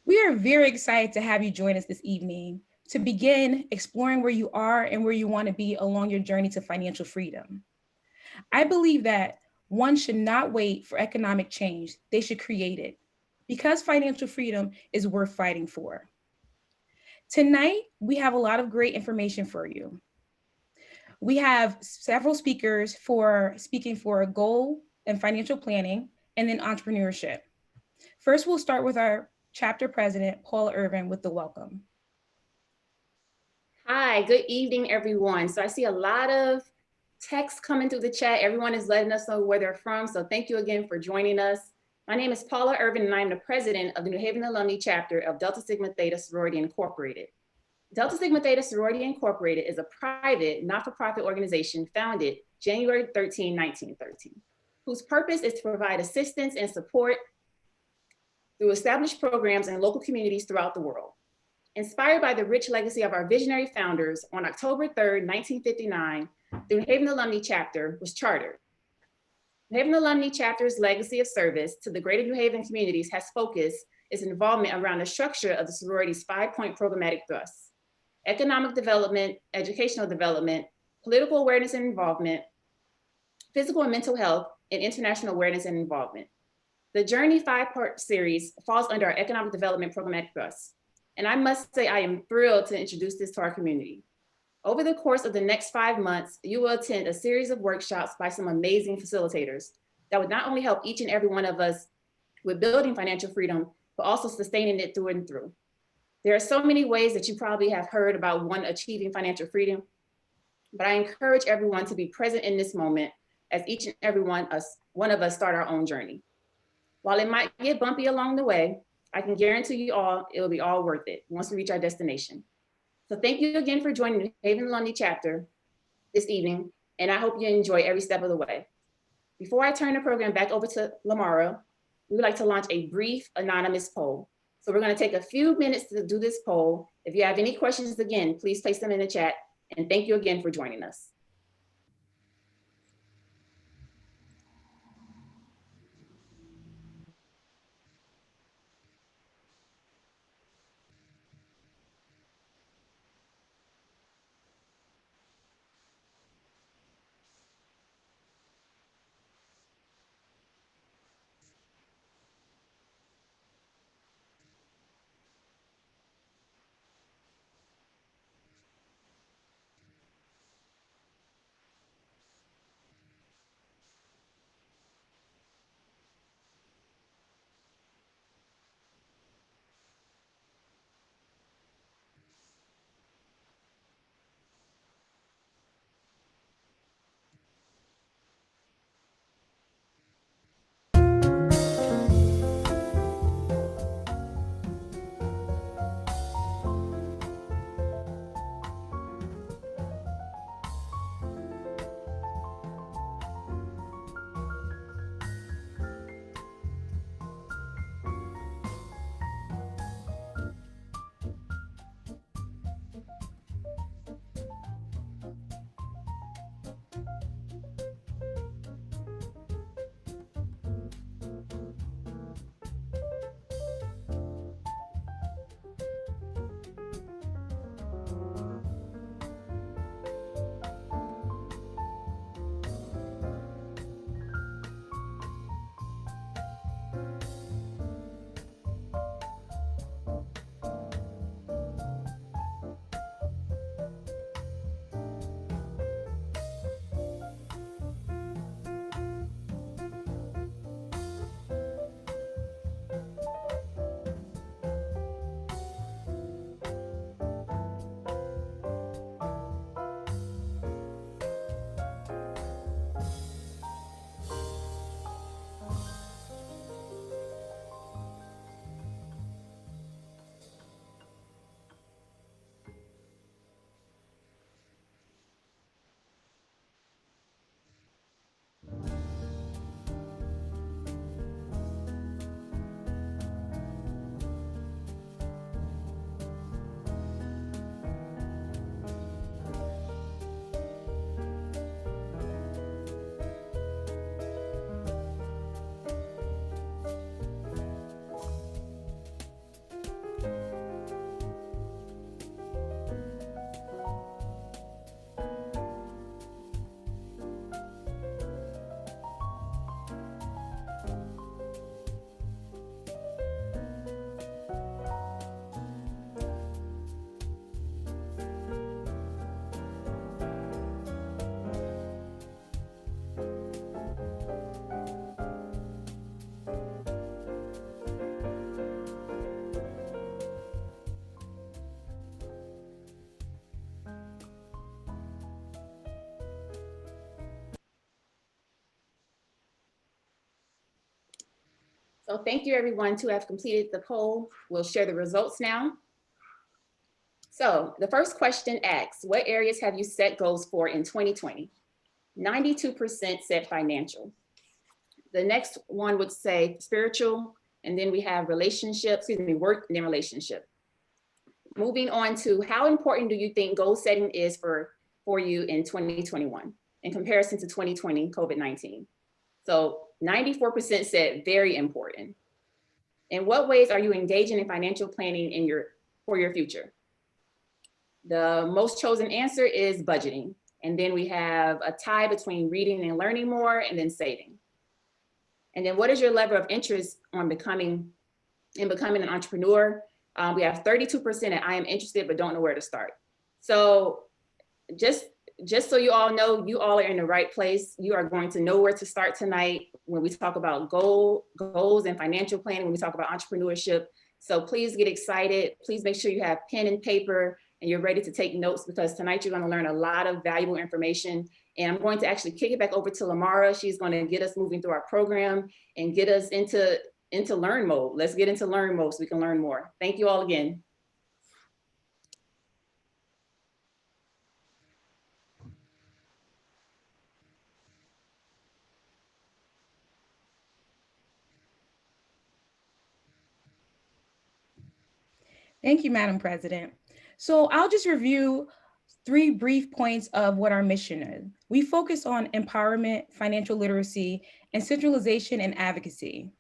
We are very excited to have you join us this evening to begin exploring where you are and where you want to be along your journey to financial freedom. I believe that one should not wait for economic change, they should create it because financial freedom is worth fighting for. Tonight, we have a lot of great information for you. We have several speakers for speaking for goal and financial planning and then entrepreneurship. First, we'll start with our chapter president, Paula Irvin, with the welcome. Hi, good evening, everyone. So I see a lot of text coming through the chat. Everyone is letting us know where they're from. So thank you again for joining us. My name is Paula Irvin, and I'm the president of the New Haven Alumni chapter of Delta Sigma Theta Sorority Incorporated. Delta Sigma Theta Sorority Incorporated is a private, not-for-profit organization founded January 13, 1913, whose purpose is to provide assistance and support through established programs in local communities throughout the world. Inspired by the rich legacy of our visionary founders, on October 3rd, 1959, the New Haven Alumni Chapter was chartered. New Haven Alumni Chapter's legacy of service to the greater New Haven communities has focused its involvement around the structure of the sorority's 5-point programmatic thrusts: economic development, educational development, political awareness and involvement, physical and mental health, and international awareness and involvement. The Journey 5-part series falls under our economic development programmatic thrust. And I must say, I am thrilled to introduce this to our community. Over the course of the next 5 months, you will attend a series of workshops by some amazing facilitators that would not only help each and every one of us with building financial freedom, but also sustaining it through and through. There are so many ways that you probably have heard about one achieving financial freedom, but I encourage everyone to be present in this moment as each and every one of us start our own journey. While it might get bumpy along the way, I can guarantee you all, it'll be all worth it once we reach our destination. So thank you again for joining the New Haven Alumni Chapter this evening, and I hope you enjoy every step of the way. Before I turn the program back over to Lamara, we would like to launch a brief anonymous poll. So we're gonna take a few minutes to do this poll. If you have any questions, again, please place them in the chat, and thank you again for joining us. So thank you everyone to have completed the poll. We'll share the results now. So the first question asks, what areas have you set goals for in 2020? 92% said financial. The next one would say spiritual, and then we have relationships, work and then relationship. Moving on to how important do you think goal setting is for you in 2021 in comparison to 2020 COVID-19? So 94% said very important. In what ways are you engaging in financial planning for your future? The most chosen answer is budgeting. And then we have a tie between reading and learning more and then saving. And then what is your level of interest on becoming an entrepreneur? We have 32% and I am interested but don't know where to start. So just so you all know, you all are in the right place. You are going to know where to start tonight when we talk about goals and financial planning, when we talk about entrepreneurship. So please get excited. Please make sure you have pen and paper and you're ready to take notes, because tonight you're going to learn a lot of valuable information. And I'm going to actually kick it back over to Lamara. She's going to get us moving through our program and get us into learn mode. Let's get into learn mode so we can learn more. Thank you all again. Thank you, Madam President. So I'll just review 3 brief points of what our mission is. We focus on empowerment, financial literacy, and centralization and advocacy.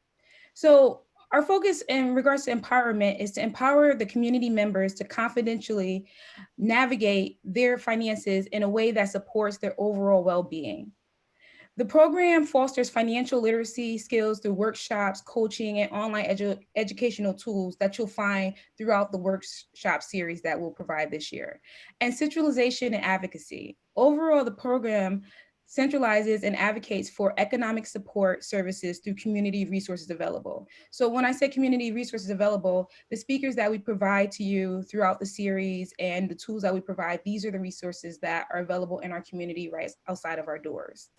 So our focus in regards to empowerment is to empower the community members to confidentially navigate their finances in a way that supports their overall well-being. The program fosters financial literacy skills through workshops, coaching, and online educational tools that you'll find throughout the workshop series that we'll provide this year. And centralization and advocacy. Overall, the program centralizes and advocates for economic support services through community resources available. So when I say community resources available, the speakers that we provide to you throughout the series and the tools that we provide, these are the resources that are available in our community right outside of our doors.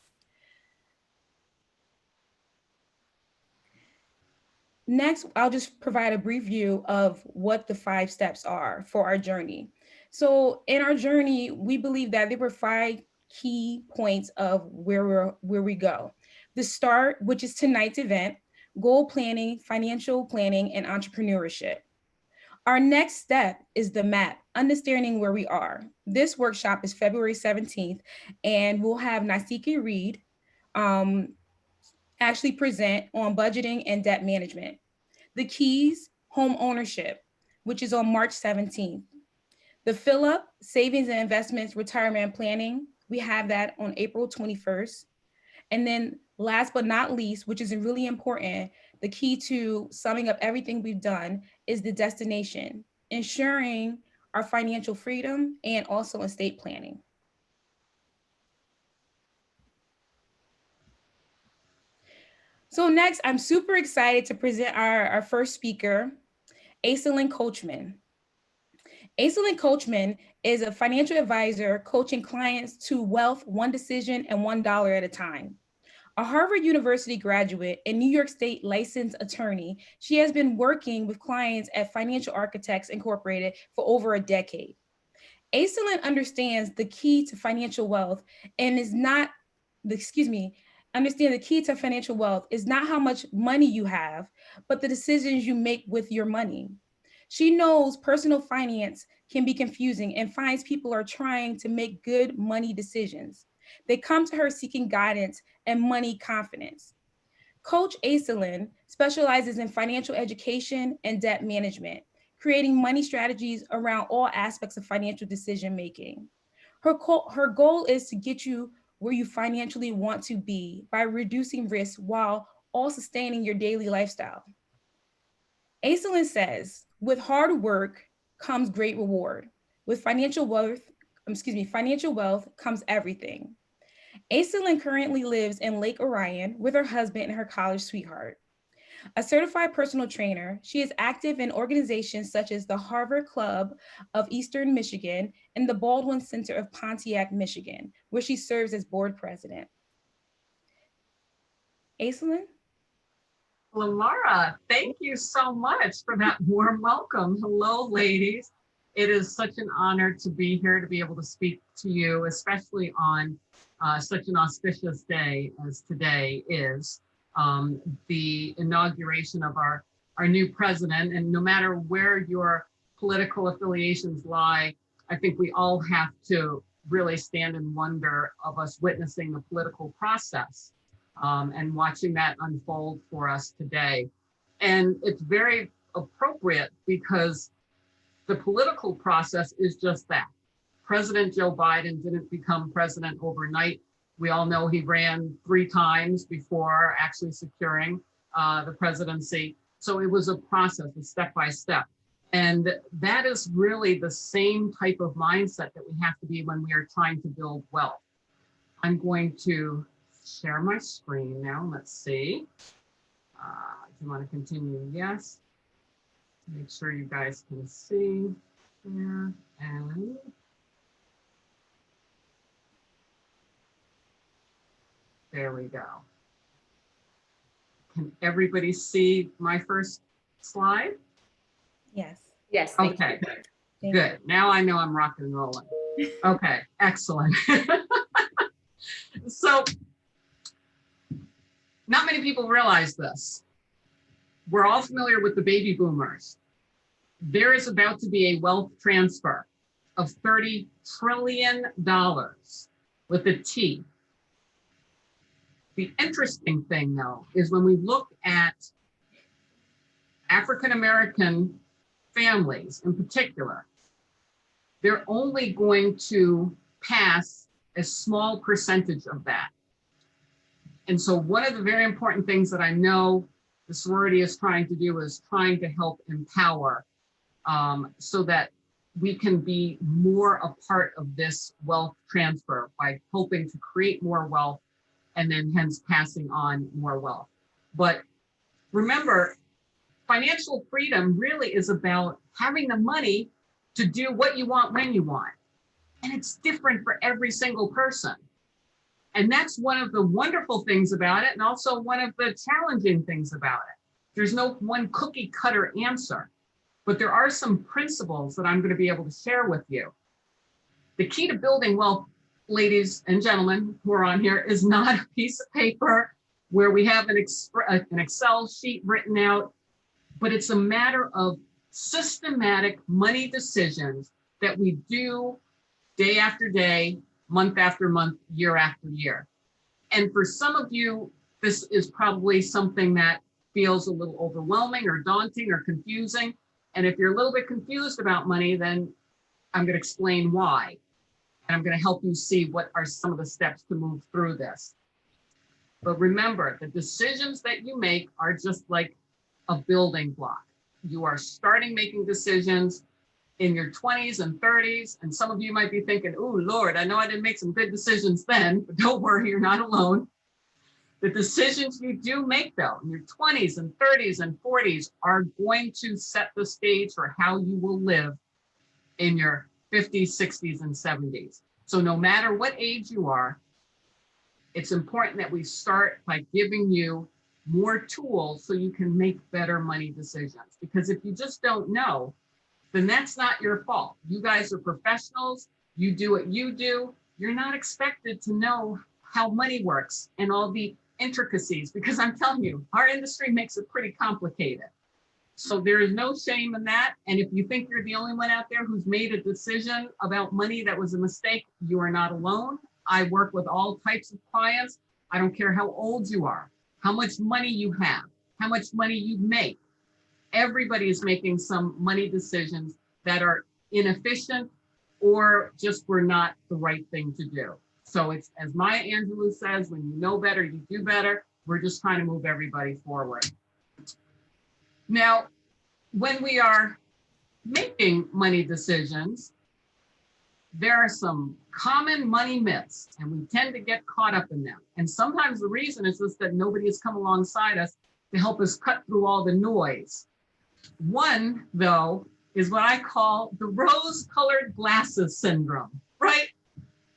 Next, I'll just provide a brief view of what the 5 steps are for our journey. So in our journey, we believe that there were 5 key points of where we go. The start, which is tonight's event, goal planning, financial planning, and entrepreneurship. Our next step is the map, understanding where we are. This workshop is February 17th, and we'll have Nasiki Reed, actually present on budgeting and debt management. The keys, home ownership, which is on March 17th. The fill up, savings and investments, retirement planning, we have that on April 21st. And then last but not least, which is really important, the key to summing up everything we've done is the destination, ensuring our financial freedom and also estate planning. So next, I'm super excited to present our first speaker, Aislinn Coachman. Aislinn Coachman is a financial advisor coaching clients to wealth one decision and $1 at a time. A Harvard University graduate and New York State licensed attorney, she has been working with clients at Financial Architects Incorporated for over a decade. Aislinn understands the key to financial wealth and understand the key to financial wealth is not how much money you have, but the decisions you make with your money. She knows personal finance can be confusing and finds people are trying to make good money decisions. They come to her seeking guidance and money confidence. Coach Aislinn specializes in financial education and debt management, creating money strategies around all aspects of financial decision making. Her goal is to get you where you financially want to be by reducing risk while all sustaining your daily lifestyle. Aislinn says, with hard work comes great reward. With financial wealth comes everything. Aislinn currently lives in Lake Orion with her husband and her college sweetheart. A certified personal trainer, she is active in organizations such as the Harvard Club of Eastern Michigan and the Baldwin Center of Pontiac, Michigan, where she serves as board president. Aislinn? Lamara, thank you so much for that warm welcome. Hello, ladies. It is such an honor to be here, to be able to speak to you, especially on such an auspicious day as today is, the inauguration of our new president. And no matter where your political affiliations lie, I think we all have to really stand in wonder of us witnessing the political process and watching that unfold for us today. And it's very appropriate because the political process is just that. President Joe Biden didn't become president overnight. We all know he ran 3 times before actually securing the presidency. So it was a process, a step by step. And that is really the same type of mindset that we have to be when we are trying to build wealth. I'm going to share my screen now. Let's see. Do you want to continue? Yes. Make sure you guys can see here. And there we go. Can everybody see my first slide? Yes. Yes. Okay, good. Now I know I'm rocking and rolling. Okay, excellent. So, not many people realize this. We're all familiar with the baby boomers. There is about to be a wealth transfer of $30 trillion with a T. The interesting thing, though, is when we look at African-American families in particular, they're only going to pass a small percentage of that. And so one of the very important things that I know the sorority is trying to do is trying to help empower so that we can be more a part of this wealth transfer by hoping to create more wealth and then hence passing on more wealth. But remember, financial freedom really is about having the money to do what you want when you want. And it's different for every single person. And that's one of the wonderful things about it, and also one of the challenging things about it. There's no one cookie cutter answer, but there are some principles that I'm going to be able to share with you. The key to building wealth, ladies and gentlemen who are on here, is not a piece of paper where we have an Excel sheet written out, but it's a matter of systematic money decisions that we do day after day, month after month, year after year. And for some of you, this is probably something that feels a little overwhelming or daunting or confusing. And if you're a little bit confused about money, then I'm going to explain why. And I'm going to help you see what are some of the steps to move through this. But remember, the decisions that you make are just like a building block. You are starting making decisions in your 20s and 30s. And some of you might be thinking, oh, Lord, I know I didn't make some good decisions then, but don't worry, you're not alone. The decisions you do make, though, in your 20s and 30s and 40s are going to set the stage for how you will live in your 50s, 60s, and 70s. So no matter what age you are, it's important that we start by giving you more tools so you can make better money decisions. Because if you just don't know, then that's not your fault. You guys are professionals. You do what you do. You're not expected to know how money works and all the intricacies, because I'm telling you, our industry makes it pretty complicated. So there is no shame in that. And if you think you're the only one out there who's made a decision about money that was a mistake, you are not alone. I work with all types of clients. I don't care how old you are, how much money you have, how much money you make. Everybody is making some money decisions that are inefficient or just were not the right thing to do. So it's, as Maya Angelou says, when you know better, you do better. We're just trying to move everybody forward. Now, when we are making money decisions, there are some common money myths, and we tend to get caught up in them. And sometimes the reason is just that nobody has come alongside us to help us cut through all the noise. One, though, is what I call the rose-colored glasses syndrome, right?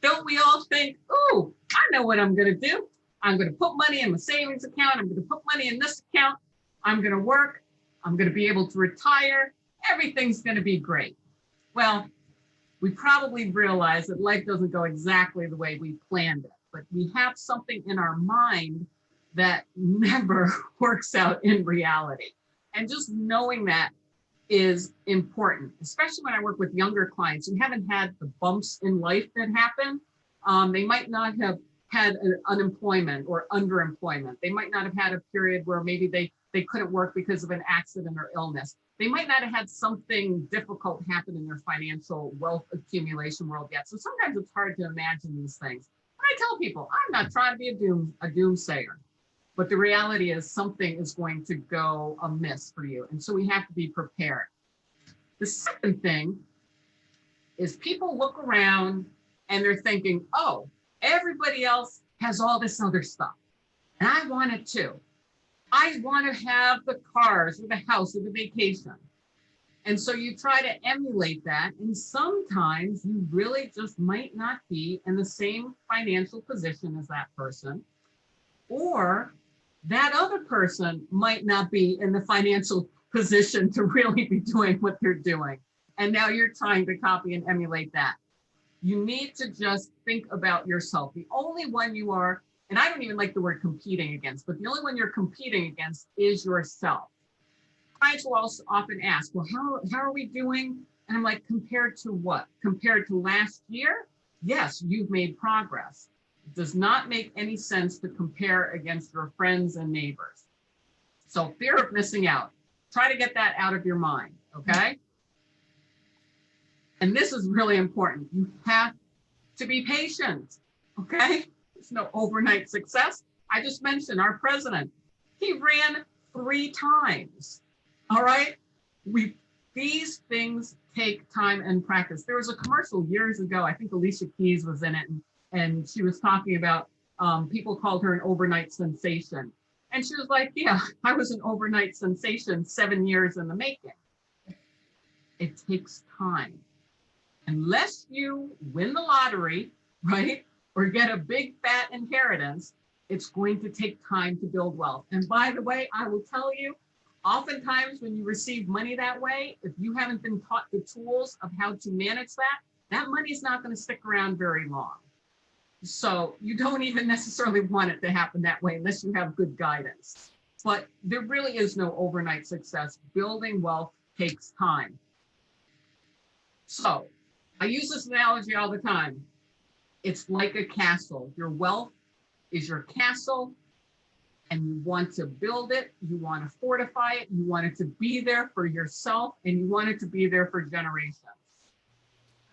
Don't we all think, oh, I know what I'm going to do. I'm going to put money in my savings account. I'm going to put money in this account. I'm going to work, I'm going to be able to retire, everything's going to be great. Well, we probably realize that life doesn't go exactly the way we planned it, but we have something in our mind that never works out in reality. And just knowing that is important, especially when I work with younger clients who haven't had the bumps in life that happen. They might not have had unemployment or underemployment. They might not have had a period where maybe they couldn't work because of an accident or illness. They might not have had something difficult happen in their financial wealth accumulation world yet. So sometimes it's hard to imagine these things. And I tell people, I'm not trying to be a doomsayer, but the reality is something is going to go amiss for you. And so we have to be prepared. The second thing is people look around and they're thinking, oh, everybody else has all this other stuff, and I want it too. I want to have the cars or the house or the vacation. And so you try to emulate that. And sometimes you really just might not be in the same financial position as that person, or that other person might not be in the financial position to really be doing what they're doing. And now you're trying to copy and emulate that. You need to just think about yourself. The only one you are, and I don't even like the word competing against, but the only one you're competing against is yourself. Clients will also often ask, well, how are we doing? And I'm like, compared to what? Compared to last year? Yes, you've made progress. It does not make any sense to compare against your friends and neighbors. So fear of missing out, try to get that out of your mind, okay? And this is really important. You have to be patient, okay? There's no overnight success. I just mentioned our president. He ran 3 times, all right? These things take time and practice. There was a commercial years ago, I think Alicia Keys was in it, and she was talking about people called her an overnight sensation. And she was like, yeah, I was an overnight sensation 7 years in the making. It takes time. Unless you win the lottery, right, or get a big fat inheritance, it's going to take time to build wealth. And by the way, I will tell you, oftentimes when you receive money that way, if you haven't been taught the tools of how to manage that, that money is not going to stick around very long. So you don't even necessarily want it to happen that way unless you have good guidance. But there really is no overnight success. Building wealth takes time. So I use this analogy all the time. It's like a castle. Your wealth is your castle, and you want to build it, you want to fortify it, you want it to be there for yourself, and you want it to be there for generations.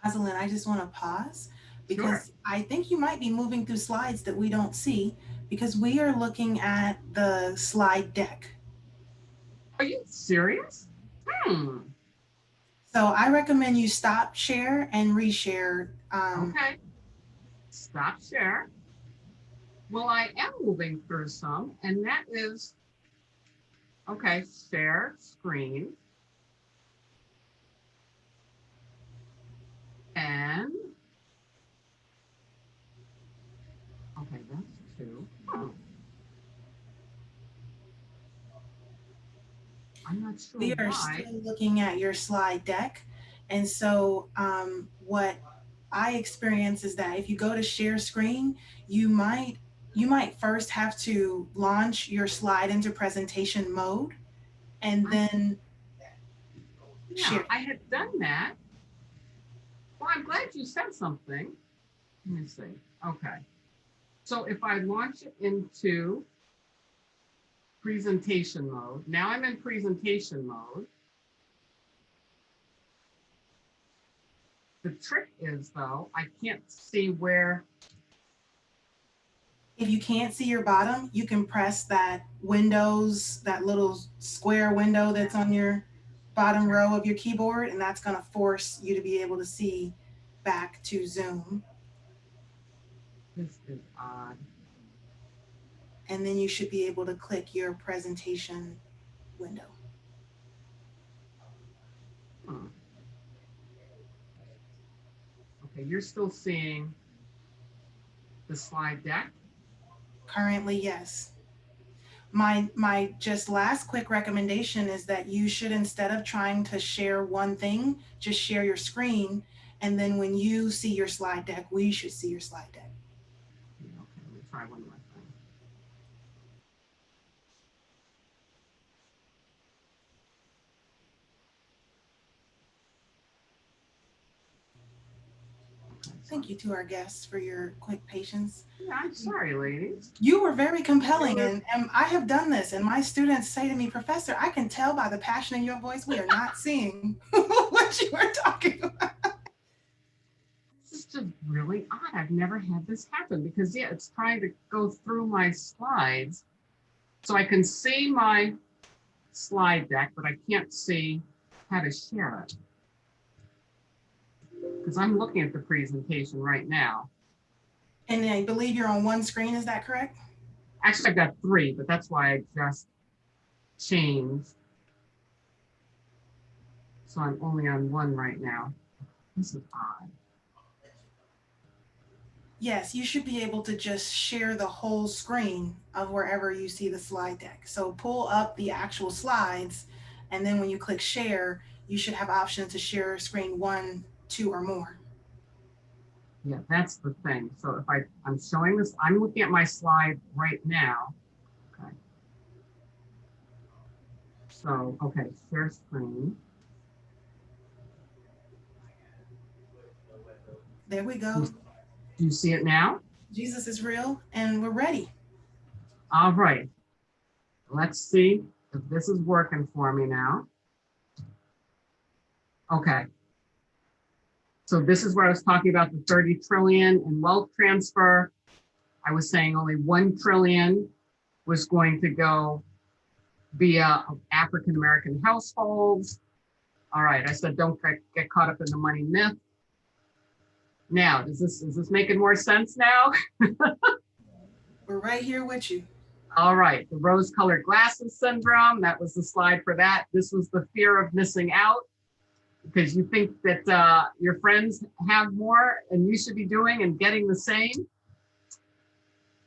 Rosalind, I just want to pause because Sure. I think you might be moving through slides that we don't see because we are looking at the slide deck. Are you serious? So I recommend you stop share and reshare. Okay. Stop share. Well, I am moving through some, and that is, okay, share screen. And, okay, that's 2. I'm not sure We are why. still looking at your slide deck. And so what I experience is that if you go to share screen, you might first have to launch your slide into presentation mode and then Yeah, share. I had done that. Well, I'm glad you said something. Let me see. Okay. So if I launch it into presentation mode, now I'm in presentation mode. The trick is, though, I can't see where. If you can't see your bottom, you can press that Windows, that little square window that's on your bottom row of your keyboard, and that's going to force you to be able to see back to Zoom. This is odd. And then you should be able to click your presentation window. Okay, you're still seeing the slide deck? Currently, yes. My just last quick recommendation is that you should, instead of trying to share one thing, just share your screen. And then when you see your slide deck, we should see your slide deck. Yeah, okay, let me try one more thing. Okay, so Thank you to our guests for your quick patience. yeah, I'm sorry, ladies. You were very compelling, You and I have done this, and my students say to me, Professor, I can tell by the passion in your voice we are not seeing what you are talking about. This is just really odd. I've never had this happen because yeah, it's trying to go through my slides. So I can see my slide deck, but I can't see how to share it. Because I'm looking at the presentation right now. And I believe you're on one screen, is that correct? Actually, I've got 3, but that's why I just changed. So I'm only on 1 right now. This is odd. Yes, you should be able to just share the whole screen of wherever you see the slide deck. So pull up the actual slides, and then when you click share, you should have options to share screen 1, 2, or more. Yeah, that's the thing. So if I'm showing this, I'm looking at my slide right now. Okay. So, okay, share screen. There we go. Do you see it now? Jesus is real, and we're ready. All right. Let's see if this is working for me now. Okay. So this is where I was talking about the 30 trillion in wealth transfer. I was saying only 1 trillion was going to go via African-American households. All right, I said don't get caught up in the money myth. Now, is this making more sense now? We're right here with you. All right, the rose-colored glasses syndrome, that was the slide for that. This was the fear of missing out because you think that your friends have more and you should be doing and getting the same.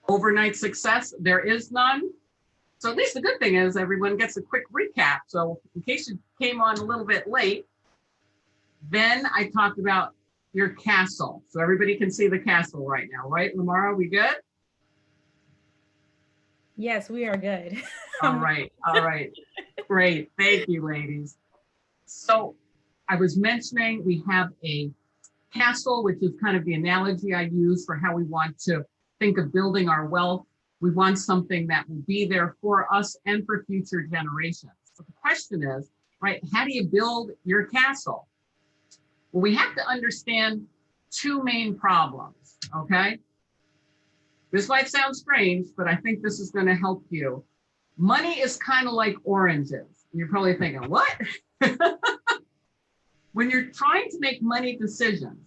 Overnight success, there is none. So at least the good thing is everyone gets a quick recap. So in case you came on a little bit late, then I talked about your castle. So everybody can see the castle right now, right, Lamara? We good? Yes, we are good. All right. Great. Thank you, ladies. So I was mentioning we have a castle, which is kind of the analogy I use for how we want to think of building our wealth. We want something that will be there for us and for future generations. So the question is, right, how do you build your castle? Well, we have to understand 2 main problems, okay? This might sound strange, but I think this is going to help you. Money is kind of like oranges. You're probably thinking, what? When you're trying to make money decisions,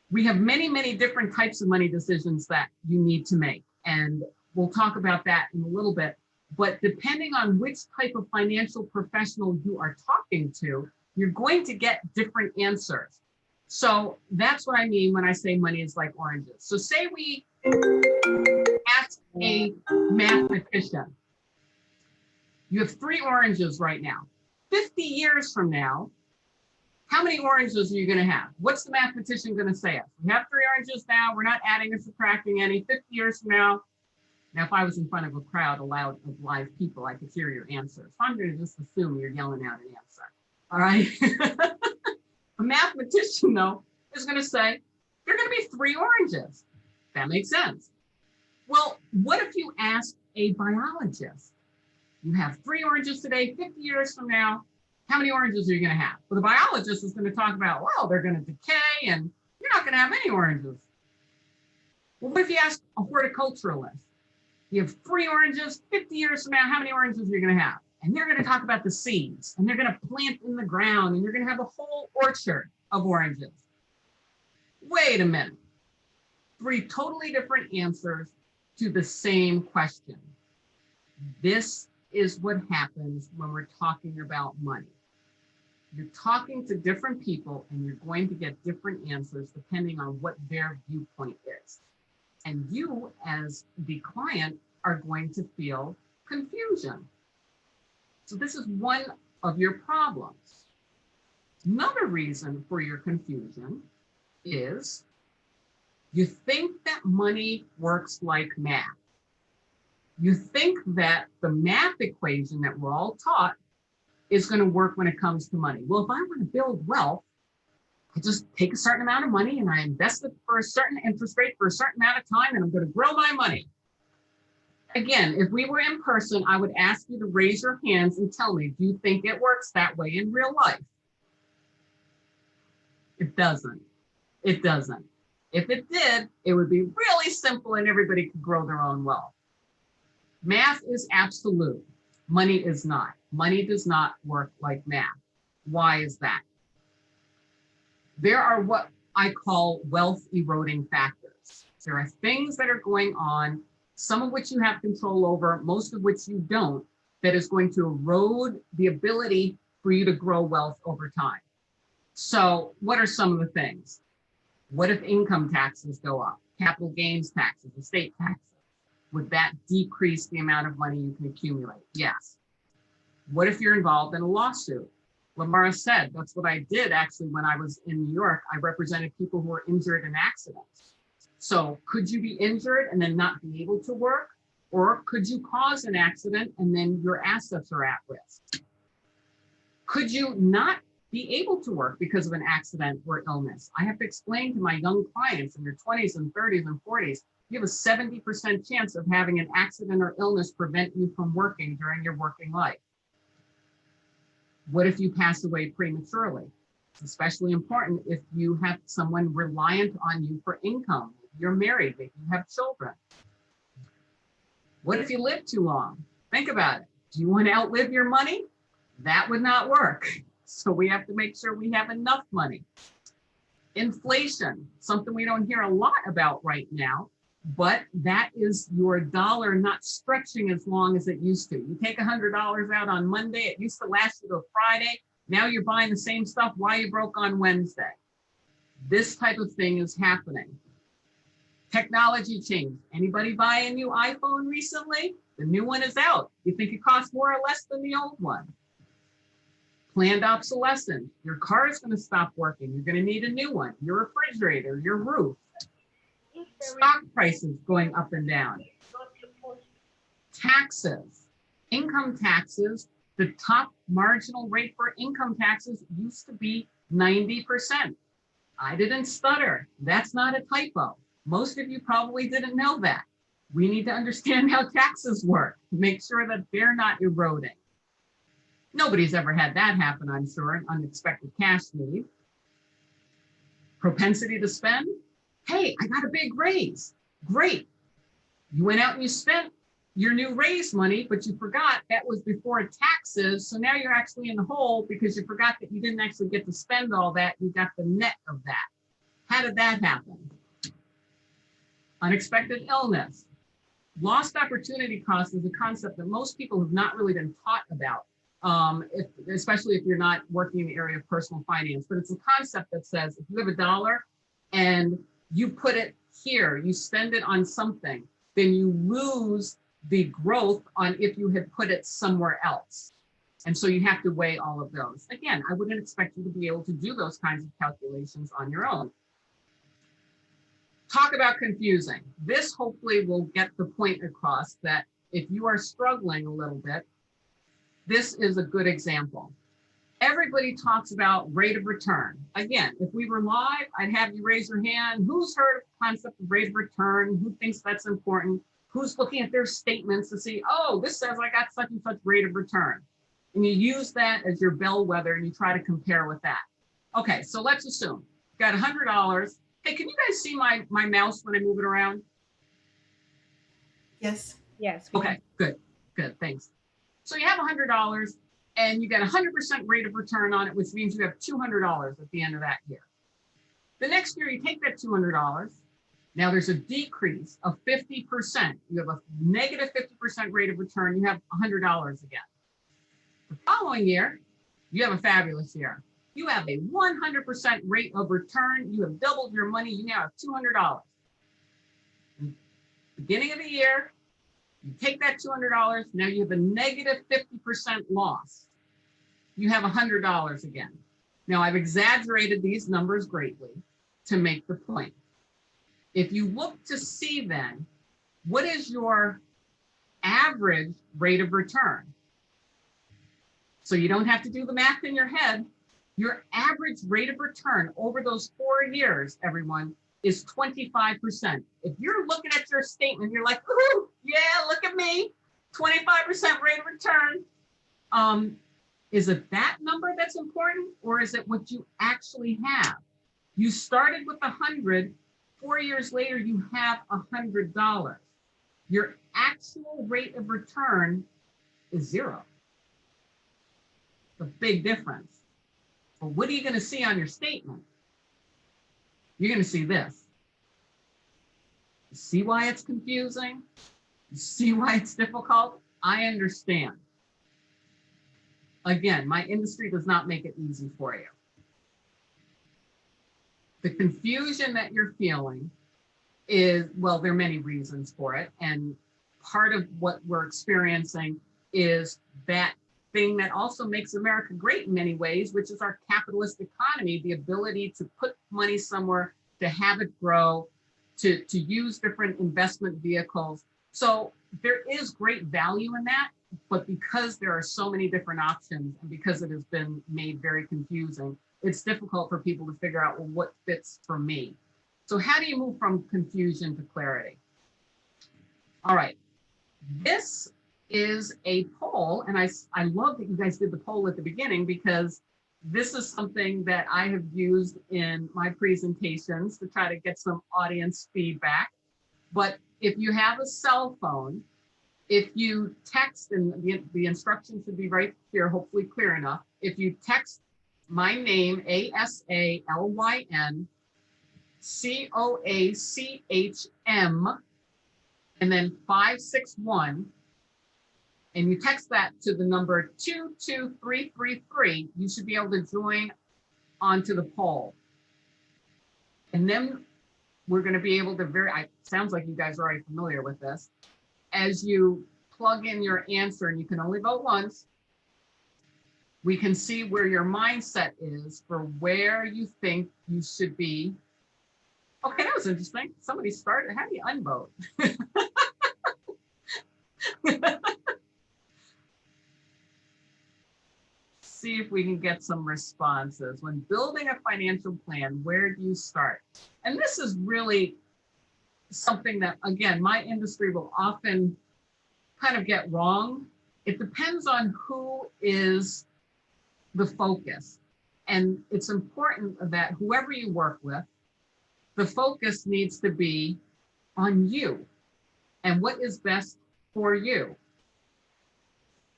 we have many, many different types of money decisions that you need to make. And we'll talk about that in a little bit. But depending on which type of financial professional you are talking to, you're going to get different answers. So that's what I mean when I say money is like oranges. So say we ask a mathematician, you have 3 oranges right now. 50 years from now, how many oranges are you going to have? What's the mathematician going to say us? We have 3 oranges now. We're not adding or subtracting any. 50 years from now, if I was in front of a crowd of live people, I could hear your answers. So I'm going to just assume you're yelling out an answer. All right. A mathematician, though, is going to say, there are going to be 3 oranges. That makes sense. Well, what if you ask a biologist? You have 3 oranges today, 50 years from now, how many oranges are you going to have? Well, the biologist is going to talk about, well, they're going to decay and you're not going to have any oranges. Well, what if you ask a horticulturalist? You have 3 oranges, 50 years from now, how many oranges are you going to have? And they're going to talk about the seeds and they're going to plant in the ground and you're going to have a whole orchard of oranges. Wait a minute. 3 totally different answers to the same question. This is what happens when we're talking about money. You're talking to different people and you're going to get different answers depending on what their viewpoint is. And you, as the client, are going to feel confusion. So this is one of your problems. Another reason for your confusion is you think that money works like math. You think that the math equation that we're all taught is going to work when it comes to money. Well, if I want to build wealth, I just take a certain amount of money and I invest it for a certain interest rate for a certain amount of time, and I'm going to grow my money. Again, if we were in person, I would ask you to raise your hands and tell me, do you think it works that way in real life? It doesn't. It doesn't. If it did, it would be really simple and everybody could grow their own wealth. Math is absolute. Money is not. Money does not work like math. Why is that? There are what I call wealth eroding factors. There are things that are going on, some of which you have control over, most of which you don't, that is going to erode the ability for you to grow wealth over time. So what are some of the things? What if income taxes go up? Capital gains taxes, estate taxes. Would that decrease the amount of money you can accumulate? Yes. What if you're involved in a lawsuit? Lamara said, that's what I did actually when I was in New York. I represented people who were injured in accidents. So could you be injured and then not be able to work? Or could you cause an accident and then your assets are at risk? Could you not be able to work because of an accident or illness? I have to explain to my young clients in their 20s and 30s and 40s, you have a 70% chance of having an accident or illness prevent you from working during your working life. What if you pass away prematurely? It's especially important if you have someone reliant on you for income. You're married, maybe you have children. What if you live too long? Think about it. Do you want to outlive your money? That would not work. So we have to make sure we have enough money. Inflation, something we don't hear a lot about right now, but that is your dollar not stretching as long as it used to. You take $100 out on Monday, it used to last you to Friday. Now you're buying the same stuff while you broke on Wednesday. This type of thing is happening. Technology change. Anybody buy a new iPhone recently? The new one is out. You think it costs more or less than the old one? Planned obsolescence. Your car is going to stop working. You're going to need a new one. Your refrigerator, your roof. Stock prices going up and down. Taxes. Income taxes. The top marginal rate for income taxes used to be 90%. I didn't stutter. That's not a typo. Most of you probably didn't know that. We need to understand how taxes work to make sure that they're not eroding. Nobody's ever had that happen, I'm sure, an unexpected cash need. Propensity to spend. Hey, I got a big raise. Great. You went out and you spent your new raise money, but you forgot that was before taxes. So now you're actually in the hole because you forgot that you didn't actually get to spend all that. You got the net of that. How did that happen? Unexpected illness. Lost opportunity cost is a concept that most people have not really been taught about, especially if you're not working in the area of personal finance. But it's a concept that says if you have $1 and you put it here, you spend it on something, then you lose the growth on if you had put it somewhere else. And so you have to weigh all of those. Again, I wouldn't expect you to be able to do those kinds of calculations on your own. Talk about confusing. This hopefully will get the point across that if you are struggling a little bit, this is a good example. Everybody talks about rate of return. Again, if we were live, I'd have you raise your hand. Who's heard of the concept of rate of return? Who thinks that's important? Who's looking at their statements to see, oh, this says I got such and such rate of return. And you use that as your bellwether and you try to compare with that. Okay, so let's assume you got $100. Hey, can you guys see my mouse when I move it around? Yes. Yes. Okay, good, thanks. So you have $100 and you get 100% rate of return on it, which means you have $200 at the end of that year. The next year you take that $200, now there's a decrease of 50%. You have a negative 50% rate of return, you have $100 again. The following year, you have a fabulous year. You have a 100% rate of return. You have doubled your money. You now have $200. Beginning of the year, You take that $200, now you have a negative 50% loss. You have $100 again. Now I've exaggerated these numbers greatly to make the point. If you look to see then, what is your average rate of return? So you don't have to do the math in your head. Your average rate of return over those 4 years, everyone, is 25%. If you're looking at your statement, you're like, ooh, yeah, look at me, 25% rate of return. Is it that number that's important, or is it what you actually have? You started with 100, 4 years later, you have $100. Your actual rate of return is 0. A big difference. But what are you going to see on your statement? You're going to see this. You see why it's confusing? You see why it's difficult? I understand. Again, my industry does not make it easy for you. The confusion that you're feeling is, well, there are many reasons for it. And part of what we're experiencing is that thing that also makes America great in many ways, which is our capitalist economy, the ability to put money somewhere, to have it grow, to use different investment vehicles. So there is great value in that, but because there are so many different options and because it has been made very confusing, it's difficult for people to figure out, well, what fits for me. So how do you move from confusion to clarity? All right, this is a poll, and I love that you guys did the poll at the beginning, because this is something that I have used in my presentations to try to get some audience feedback. But if you have a cell phone, if you text, and the instructions should be right here, hopefully clear enough. If you text my name, ASALYN, COACHM, and then 561, and you text that to the number 22333, you should be able to join onto the poll. And then we're going to be able to sounds like you guys are already familiar with this. As you plug in your answer, and you can only vote once, we can see where your mindset is for where you think you should be. Okay, that was interesting. Somebody started. How do you unvote? See if we can get some responses. When building a financial plan, where do you start? And this is really something that, again, my industry will often kind of get wrong. It depends on who is the focus. And it's important that whoever you work with, the focus needs to be on you and what is best for you.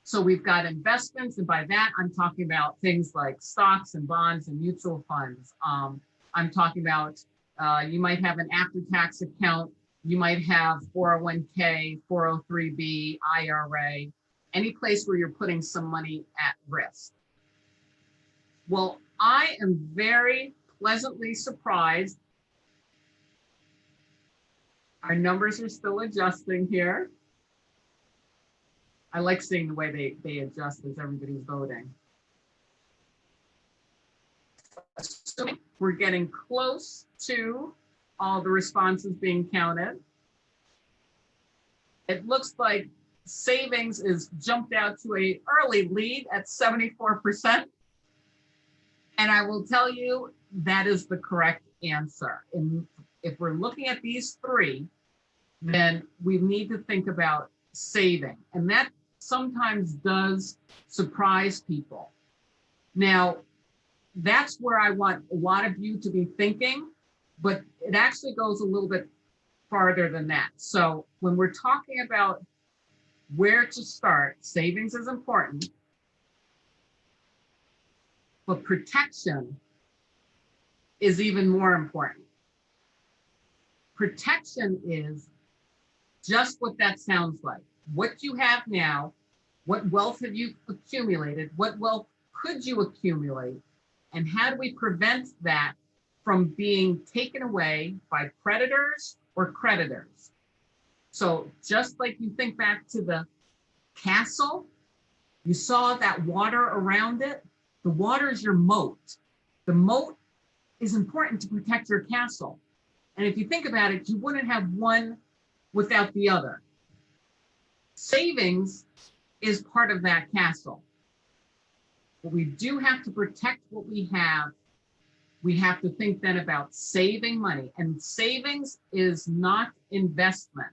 So we've got investments, and by that, I'm talking about things like stocks and bonds and mutual funds. I'm talking about, you might have an after-tax account, you might have 401k, 403b, IRA, any place where you're putting some money at risk. Well, I am very pleasantly surprised. Our numbers are still adjusting here. I like seeing the way they adjust as everybody's voting. So we're getting close to all the responses being counted. It looks like savings is jumped out to an early lead at 74%. And I will tell you, that is the correct answer. And if we're looking at these three, then we need to think about saving. And that sometimes does surprise people. Now, that's where I want a lot of you to be thinking, but it actually goes a little bit farther than that. So when we're talking about where to start, savings is important, but protection is even more important. Protection is just what that sounds like. What you have now, what wealth have you accumulated, what wealth could you accumulate, and how do we prevent that from being taken away by predators or creditors? So just like you think back to the castle, you saw that water around it. The water is your moat. The moat is important to protect your castle. And if you think about it, you wouldn't have one without the other. Savings is part of that castle. But we do have to protect what we have. We have to think then about saving money. And savings is not investment.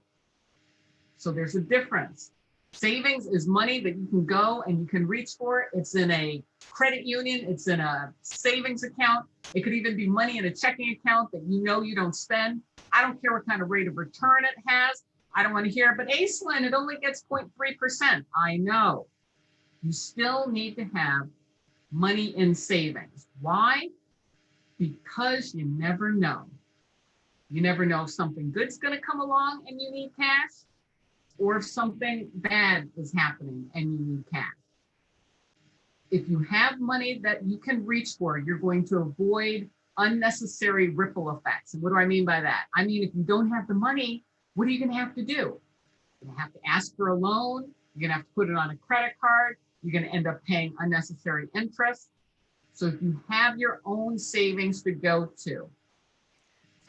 So there's a difference. Savings is money that you can go and you can reach for. It's in a credit union. It's in a savings account. It could even be money in a checking account that you know you don't spend. I don't care what kind of rate of return it has. I don't want to hear, but Aislinn, it only gets 0.3%. I know. You still need to have money in savings. Why? Because you never know. You never know if something good's going to come along and you need cash, or if something bad is happening and you need cash. If you have money that you can reach for, you're going to avoid unnecessary ripple effects. And what do I mean by that? I mean, if you don't have the money, what are you going to have to do? You're going to have to ask for a loan. You're going to have to put it on a credit card. You're going to end up paying unnecessary interest. So if you have your own savings to go to.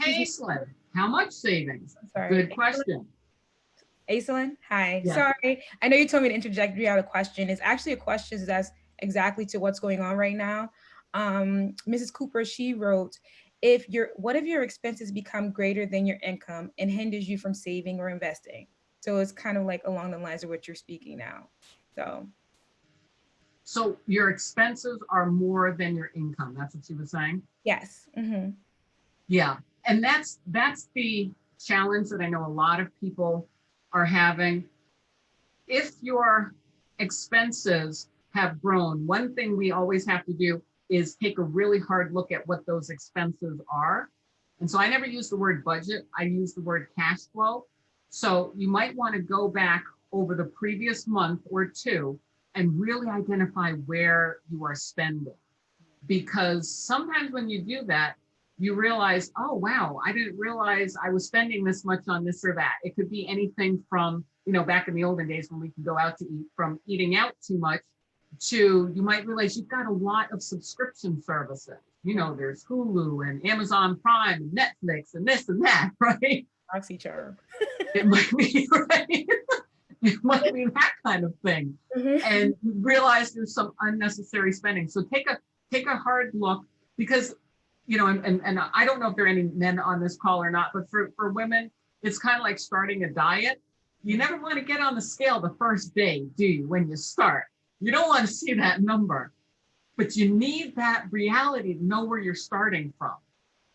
Hey, Aislinn, how much savings? Good question. Aislinn, hi. Yeah. Sorry, I know you told me to interject. You had a question. It's actually a question that's exactly to what's going on right now. Mrs. Cooper, she wrote, what if your expenses become greater than your income and hinders you from saving or investing? So it's kind of like along the lines of what you're speaking now. So your expenses are more than your income. That's what she was saying? Yes. Mm-hmm. Yeah. And that's the challenge that I know a lot of people are having. If your expenses have grown, one thing we always have to do is take a really hard look at what those expenses are. And so I never use the word budget. I use the word cash flow. So you might want to go back over the previous month or two and really identify where you are spending. Because sometimes when you do that, you realize, oh, wow, I didn't realize I was spending this much on this or that. It could be anything from, back in the olden days when we could go out to eat, from eating out too much to, you might realize you've got a lot of subscription services. There's Hulu and Amazon Prime and Netflix and this and that, right? Oxycharm. It might be, right? It might be that kind of thing. Mm-hmm. And you realize there's some unnecessary spending. So take a hard look, because, and I don't know if there are any men on this call or not, but for women, it's kind of like starting a diet. You never want to get on the scale the first day, do you, when you start? You don't want to see that number, but you need that reality to know where you're starting from.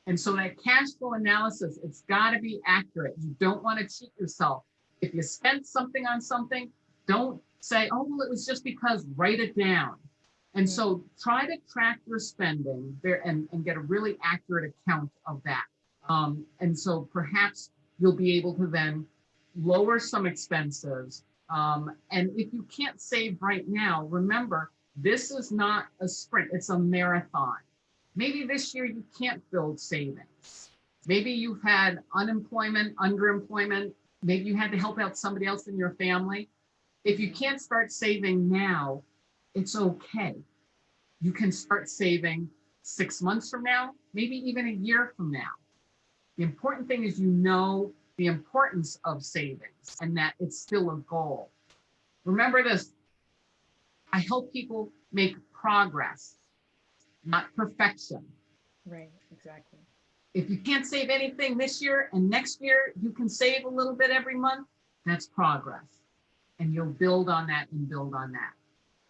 And so that cash flow analysis, it's got to be accurate. You don't want to cheat yourself. If you spent something on something, don't say, oh, well, it was just because. Write it down. And so try to track your spending there and get a really accurate account of that. And so perhaps you'll be able to then lower some expenses. And if you can't save right now, remember, this is not a sprint, it's a marathon. Maybe this year you can't build savings. Maybe you've had unemployment, underemployment. Maybe you had to help out somebody else in your family. If you can't start saving now, it's okay. You can start saving 6 months from now, maybe even a year from now. The important thing is the importance of savings and that it's still a goal. Remember this, I help people make progress, not perfection. Right, exactly. If you can't save anything this year and next year you can save a little bit every month, that's progress. And you'll build on that and build on that.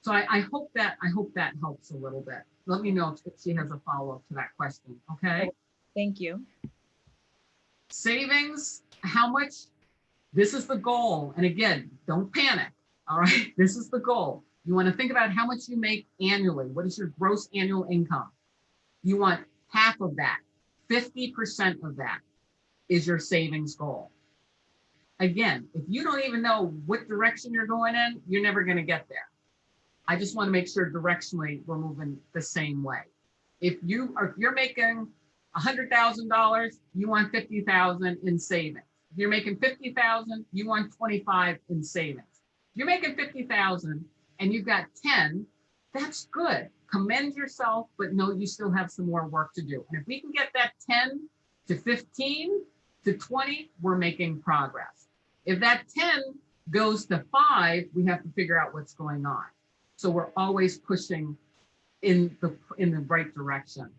So I hope that helps a little bit. Let me know if she has a follow-up to that question, okay? Thank you. Savings, how much? This is the goal. And again, don't panic, all right? This is the goal. You want to think about how much you make annually. What is your gross annual income? You want half of that. 50% of that is your savings goal. Again, if you don't even know what direction you're going in, you're never going to get there. I just want to make sure directionally we're moving the same way. If you're making $100,000, you want $50,000 in savings. If you're making 50,000, you want 25 in savings. If you're making 50,000 and you've got 10, that's good. Commend yourself, but know you still have some more work to do. And if we can get that 10 to 15 to 20, we're making progress. If that 10 goes to 5, we have to figure out what's going on. So we're always pushing in the right direction.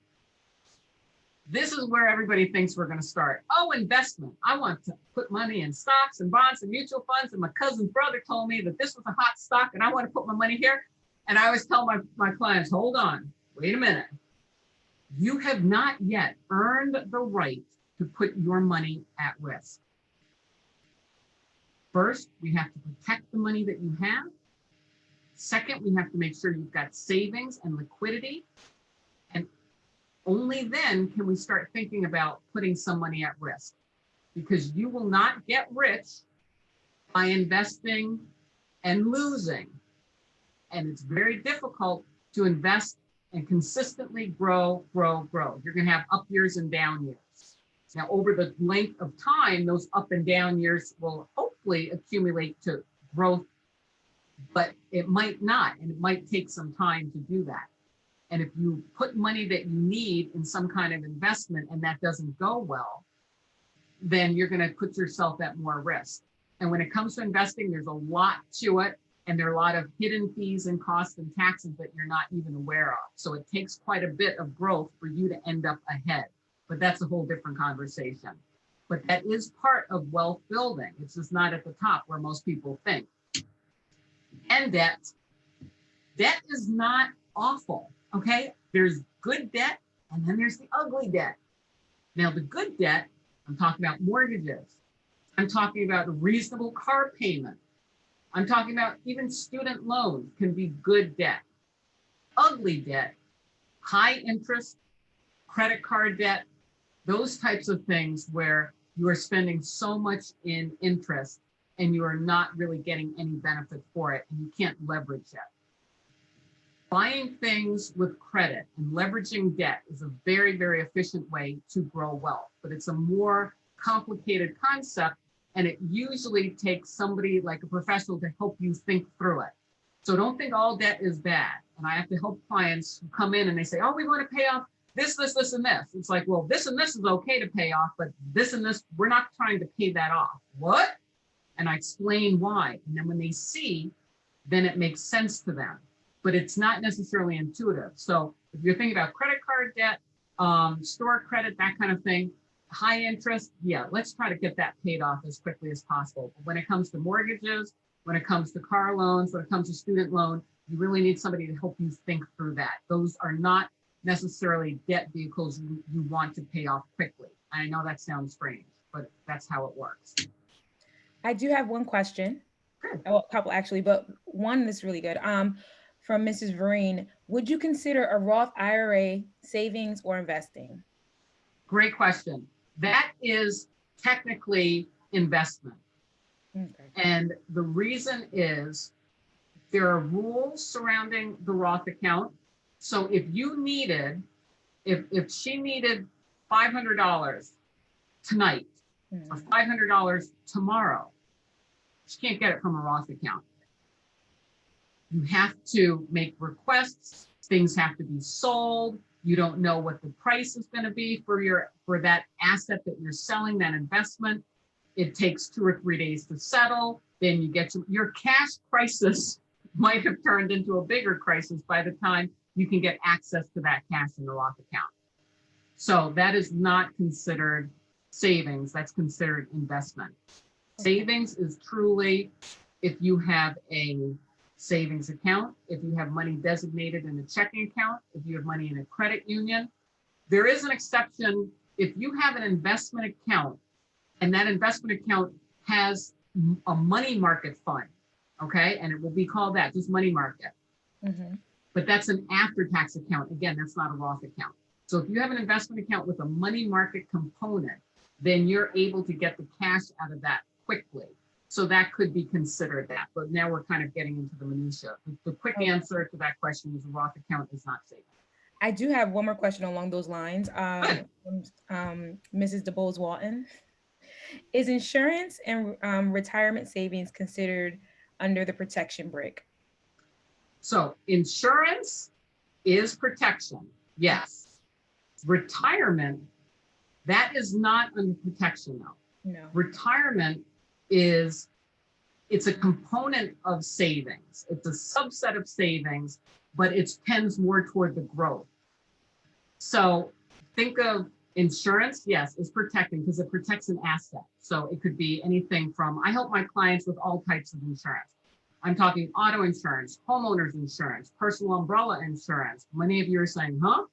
This is where everybody thinks we're going to start. Oh, investment. I want to put money in stocks and bonds and mutual funds. And my cousin's brother told me that this was a hot stock and I want to put my money here. And I always tell my clients, hold on, wait a minute. You have not yet earned the right to put your money at risk. First, we have to protect the money that you have. Second, we have to make sure you've got savings and liquidity. And only then can we start thinking about putting some money at risk, because you will not get rich by investing and losing. And it's very difficult to invest and consistently grow. You're going to have up years and down years. Now, over the length of time, those up and down years will hopefully accumulate to growth, but it might not, and it might take some time to do that. And if you put money that you need in some kind of investment and that doesn't go well, then you're going to put yourself at more risk. And when it comes to investing, there's a lot to it. And there are a lot of hidden fees and costs and taxes that you're not even aware of. So it takes quite a bit of growth for you to end up ahead. But that's a whole different conversation. But that is part of wealth building. It's just not at the top where most people think. And debt. Debt is not awful, okay? There's good debt, and then there's the ugly debt. Now, the good debt, I'm talking about mortgages. I'm talking about a reasonable car payment. I'm talking about even student loans can be good debt. Ugly debt, high interest, credit card debt, those types of things where you are spending so much in interest and you are not really getting any benefit for it and you can't leverage it. Buying things with credit and leveraging debt is a very, very efficient way to grow wealth, but it's a more complicated concept. And it usually takes somebody like a professional to help you think through it. So don't think all debt is bad. And I have to help clients who come in and they say, oh, we want to pay off this, this, this, and this. It's like, well, this and this is okay to pay off, but this and this, we're not trying to pay that off. What? And I explain why. And then when they see, then it makes sense to them. But it's not necessarily intuitive. So if you're thinking about credit card debt, store credit, that kind of thing, high interest, yeah, let's try to get that paid off as quickly as possible. But when it comes to mortgages, when it comes to car loans, when it comes to student loan, you really need somebody to help you think through that. Those are not necessarily debt vehicles you want to pay off quickly. I know that sounds strange, but that's how it works. I do have one question. Good. Well, a couple actually, but one that's really good. From Mrs. Vereen, would you consider a Roth IRA savings or investing? Great question. That is technically investment. Okay. And the reason is there are rules surrounding the Roth account. So if you needed, if she needed $500 tonight or $500 tomorrow, she can't get it from a Roth account. You have to make requests. Things have to be sold. You don't know what the price is going to be for that asset that you're selling, that investment. It takes 2 or 3 days to settle. Then you get your cash crisis might have turned into a bigger crisis by the time you can get access to that cash in the Roth account. So that is not considered savings. That's considered investment. Savings is truly if you have a savings account, if you have money designated in a checking account, if you have money in a credit union. There is an exception if you have an investment account and that investment account has a money market fund, okay? And it will be called that, just money market. Mm-hmm. But that's an after-tax account. Again, that's not a Roth account. So if you have an investment account with a money market component, then you're able to get the cash out of that quickly. So that could be considered that, but now we're kind of getting into the minutia. The quick answer to that question is a Roth account is not safe. I do have one more question along those lines. Mrs. DeBose Walton. Is insurance and retirement savings considered under the protection brick? So insurance is protection, yes. Retirement, that is not under protection though. No. Retirement is, it's a component of savings. It's a subset of savings, but it tends more toward the growth. So think of insurance, yes, is protecting because it protects an asset. So it could be anything from, I help my clients with all types of insurance. I'm talking auto insurance, homeowners insurance, personal umbrella insurance. Many of you are saying, huh?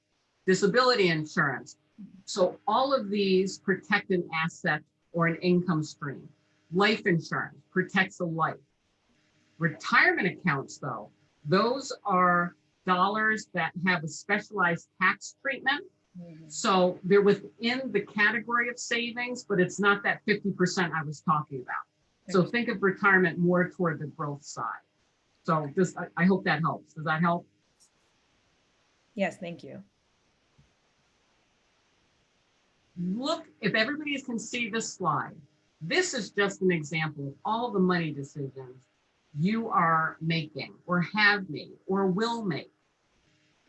Disability insurance. So all of these protect an asset or an income stream. Life insurance protects a life. Retirement accounts, though, those are dollars that have a specialized tax treatment. So they're within the category of savings, but it's not that 50% I was talking about. So think of retirement more toward the growth side. So I hope that helps. Does that help? Yes, thank you. Look, if everybody can see this slide, this is just an example of all the money decisions you are making or have made or will make.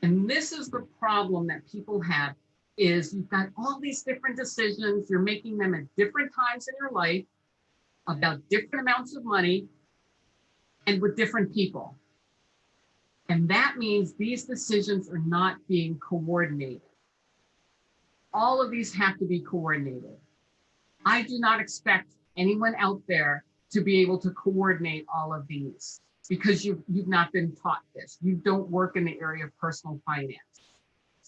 And this is the problem that people have is you've got all these different decisions. You're making them at different times in your life about different amounts of money and with different people. And that means these decisions are not being coordinated. All of these have to be coordinated. I do not expect anyone out there to be able to coordinate all of these because you've not been taught this. You don't work in the area of personal finance.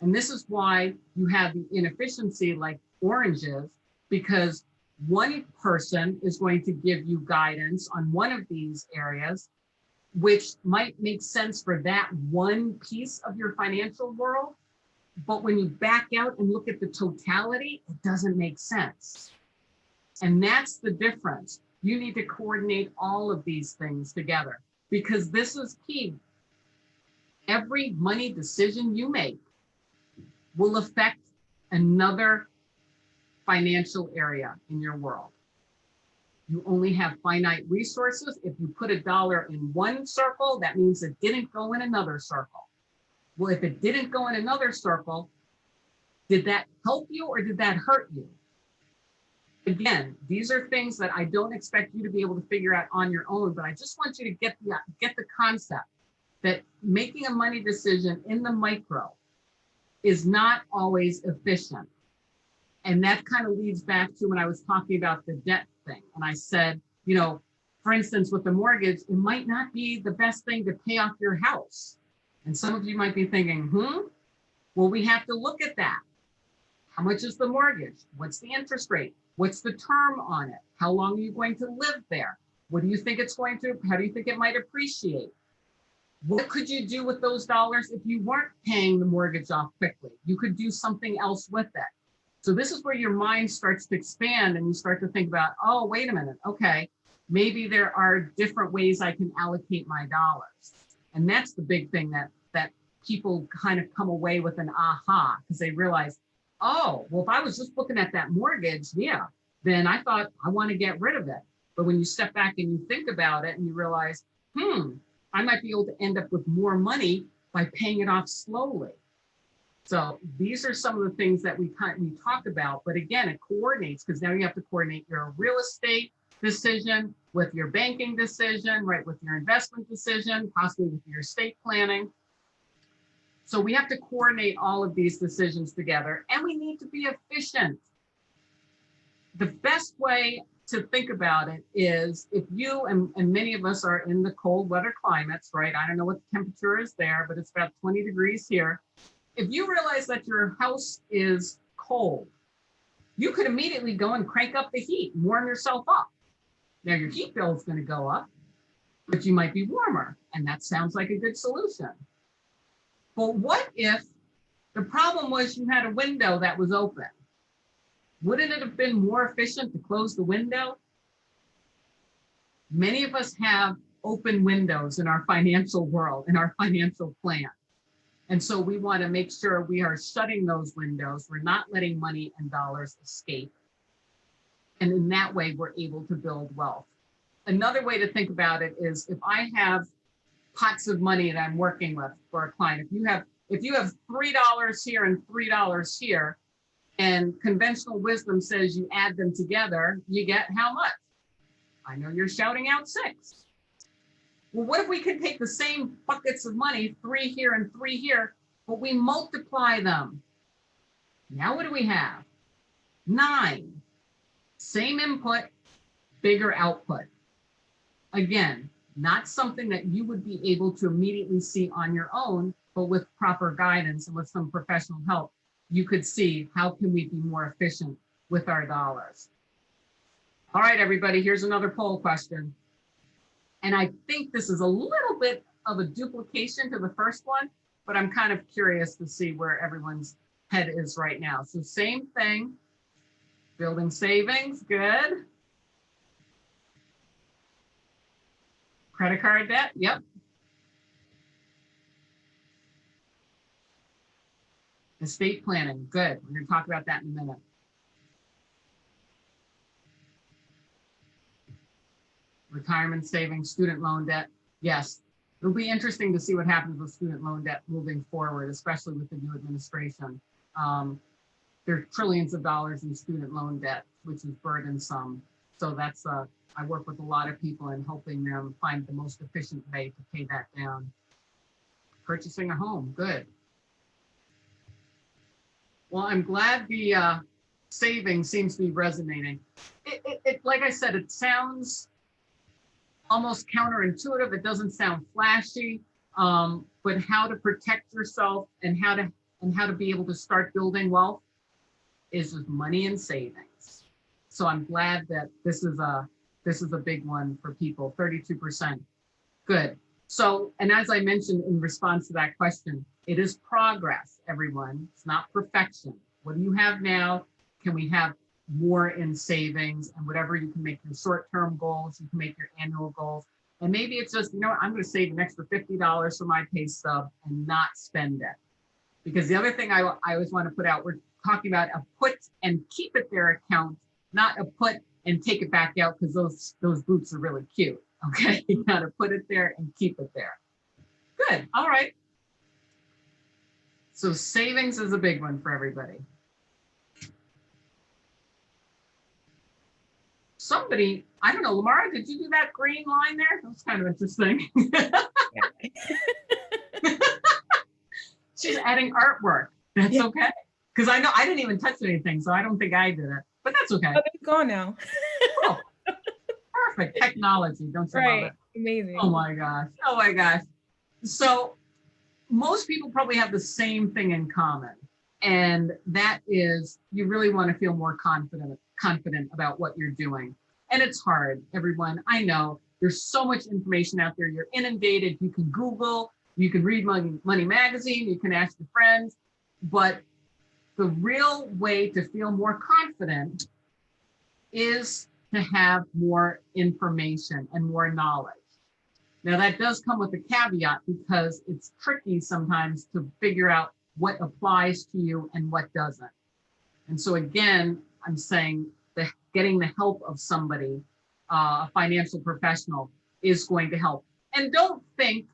And this is why you have the inefficiency like oranges, because one person is going to give you guidance on one of these areas, which might make sense for that one piece of your financial world. But when you back out and look at the totality, it doesn't make sense. And that's the difference. You need to coordinate all of these things together because this is key. Every money decision you make will affect another financial area in your world. You only have finite resources. If you put $1 in one circle, that means it didn't go in another circle. Well, if it didn't go in another circle, did that help you or did that hurt you? Again, these are things that I don't expect you to be able to figure out on your own, but I just want you to get the concept that making a money decision in the micro is not always efficient. And that kind of leads back to when I was talking about the debt thing. And I said, for instance, with the mortgage, it might not be the best thing to pay off your house. And some of you might be thinking, well, we have to look at that. How much is the mortgage? What's the interest rate? What's the term on it? How long are you going to live there? What do you think how do you think it might appreciate? What could you do with those dollars if you weren't paying the mortgage off quickly? You could do something else with it. So this is where your mind starts to expand and you start to think about, oh, wait a minute. Okay, maybe there are different ways I can allocate my dollars. And that's the big thing that people kind of come away with an aha, because they realize, oh, well, if I was just looking at that mortgage, then I thought I want to get rid of it. But when you step back and you think about it and you realize, I might be able to end up with more money by paying it off slowly. So these are some of the things that we talk about. But again, it coordinates because now you have to coordinate your real estate decision with your banking decision, right, with your investment decision, possibly with your estate planning. So we have to coordinate all of these decisions together and we need to be efficient. The best way to think about it is if you, and many of us are in the cold weather climates, right? I don't know what the temperature is there, but it's about 20 degrees here. If you realize that your house is cold, you could immediately go and crank up the heat and warm yourself up. Now your heat bill is going to go up, but you might be warmer. And that sounds like a good solution. But what if the problem was you had a window that was open? Wouldn't it have been more efficient to close the window? Many of us have open windows in our financial world, in our financial plan. And so we want to make sure we are shutting those windows. We're not letting money and dollars escape. And in that way, we're able to build wealth. Another way to think about it is if I have pots of money that I'm working with for a client, if you have $3 here and $3 here, and conventional wisdom says you add them together, you get how much? I know you're shouting out 6. Well, what if we could take the same buckets of money, 3 here and 3 here, but we multiply them? Now what do we have? 9. Same input, bigger output. Again, not something that you would be able to immediately see on your own, but with proper guidance and with some professional help, you could see how can we be more efficient with our dollars. All right, everybody, here's another poll question. And I think this is a little bit of a duplication to the first one, but I'm kind of curious to see where everyone's head is right now. So same thing, building savings, good. Credit card debt, yep. Estate planning, good. We're going to talk about that in a minute. Retirement savings, student loan debt, yes. It'll be interesting to see what happens with student loan debt moving forward, especially with the new administration. There are trillions of dollars in student loan debt, which is burdensome. So that's, I work with a lot of people in helping them find the most efficient way to pay that down. Purchasing a home, good. Well, I'm glad the saving seems to be resonating. It, like I said, it sounds almost counterintuitive. It doesn't sound flashy, but how to protect yourself and how to be able to start building wealth is with money and savings. So I'm glad that this is a big one for people. 32%, good. So, and as I mentioned in response to that question, it is progress, everyone. It's not perfection. What do you have now? Can we have more in savings? And whatever you can make your short-term goals, you can make your annual goals. And maybe it's just, you know what, I'm going to save an extra $50 for my pay stub and not spend it. Because the other thing I always want to put out, we're talking about a put and keep it there account, not a put and take it back out because those boots are really cute. Okay, you got to put it there and keep it there. Good, all right. So savings is a big one for everybody. Somebody, I don't know, Lamara, did you do that green line there? That was kind of interesting. She's adding artwork. That's okay. Because I know I didn't even touch anything, so I don't think I did it. But that's okay. Oh, it's gone now. Oh, perfect. Technology, don't you love it? Amazing. Oh my gosh. Oh my gosh. So most people probably have the same thing in common. And that is you really want to feel more confident about what you're doing. And it's hard, everyone. I know there's so much information out there. You're inundated. You can Google, you can read Money Magazine, you can ask your friends. But the real way to feel more confident is to have more information and more knowledge. Now that does come with a caveat because it's tricky sometimes to figure out what applies to you and what doesn't. And so again, I'm saying that getting the help of somebody, a financial professional, is going to help. And don't think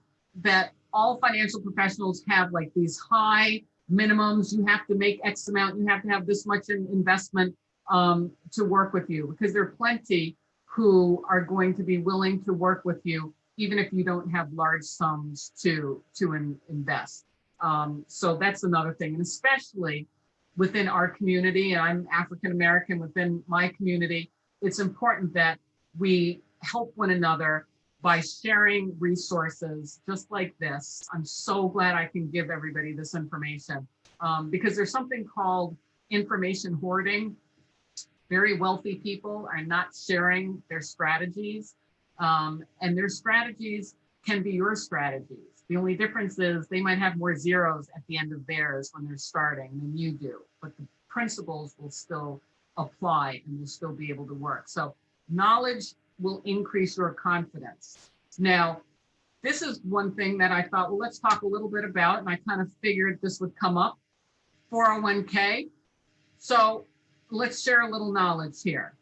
that all financial professionals have like these high minimums. You have to make X amount, you have to have this much in investment to work with you, because there are plenty who are going to be willing to work with you, even if you don't have large sums to invest. So that's another thing. And especially within our community, and I'm African-American, within my community, it's important that we help one another by sharing resources just like this. I'm so glad I can give everybody this information because there's something called information hoarding. Very wealthy people are not sharing their strategies, and their strategies can be your strategies. The only difference is they might have more zeros at the end of theirs when they're starting than you do, but the principles will still apply and will still be able to work. So knowledge will increase your confidence. Now, this is one thing that I thought, well, let's talk a little bit about, and I kind of figured this would come up, 401k. So let's share a little knowledge here.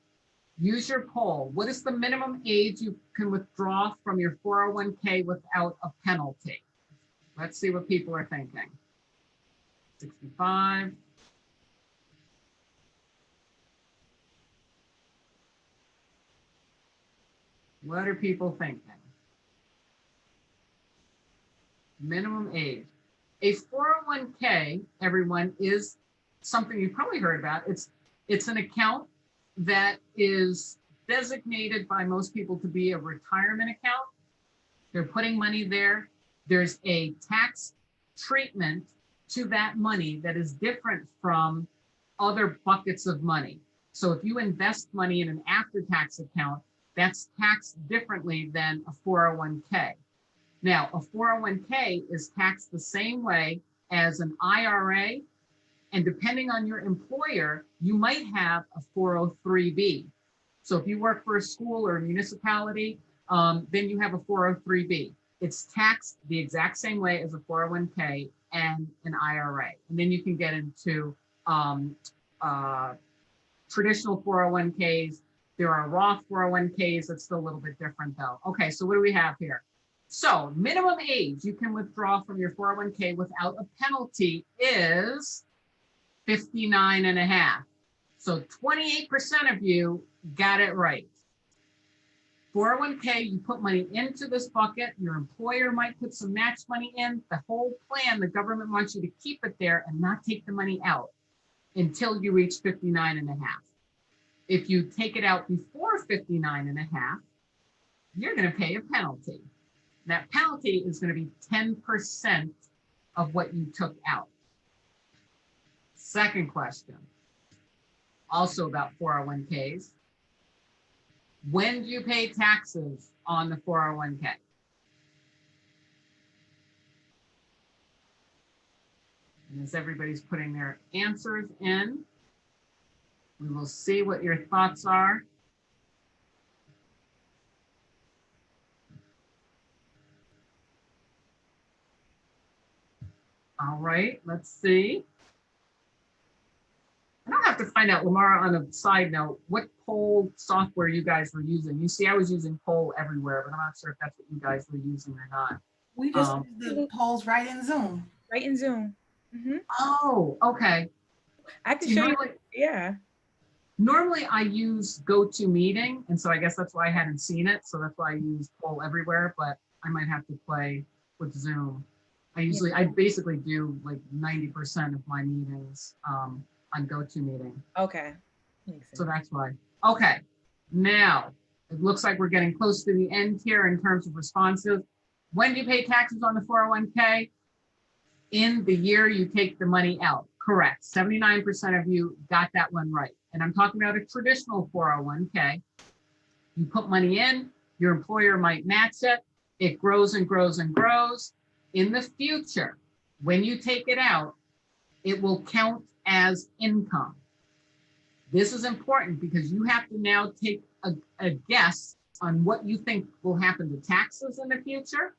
use your poll. What is the minimum age you can withdraw from your 401k without a penalty? Let's see what people are thinking. 65. What are people thinking? Minimum age. A 401k, everyone, is something you've probably heard about. It's an account that is designated by most people to be a retirement account. They're putting money there. There's a tax treatment to that money that is different from other buckets of money. So if you invest money in an after-tax account, that's taxed differently than a 401k. Now, a 401k is taxed the same way as an IRA, and depending on your employer, you might have a 403b. So if you work for a school or a municipality, then you have a 403b. It's taxed the exact same way as a 401k and an IRA. And then you can get into traditional 401ks. There are Roth 401ks. That's still a little bit different though. Okay, so what do we have here? So minimum age you can withdraw from your 401k without a penalty is 59 and a half. So 28% of you got it right. 401k, you put money into this bucket. Your employer might put some match money in. The whole plan, the government wants you to keep it there and not take the money out until you reach 59 and a half. If you take it out before 59 and a half, you're going to pay a penalty. That penalty is going to be 10% of what you took out. Second question, also about 401ks. When do you pay taxes on the 401k? And as everybody's putting their answers in, we will see what your thoughts are. All right, let's see. And I'll have to find out, Lamar, on a side note, what poll software you guys were using. You see, I was using poll everywhere, but I'm not sure if that's what you guys were using or not. We just use the polls right in Zoom. Right in Zoom. Mm-hmm. Oh, okay. I can show you. Yeah. Normally I use GoToMeeting, and so I guess that's why I hadn't seen it. So that's why I use poll everywhere, but I might have to play with Zoom. I basically do like 90% of my meetings on GoToMeeting. Okay. So that's why. Okay, now it looks like we're getting close to the end here in terms of responses. When do you pay taxes on the 401k? In the year you take the money out. Correct. 79% of you got that one right. And I'm talking about a traditional 401k. You put money in, your employer might match it. It grows and grows and grows. In the future, when you take it out, it will count as income. This is important because you have to now take a guess on what you think will happen to taxes in the future.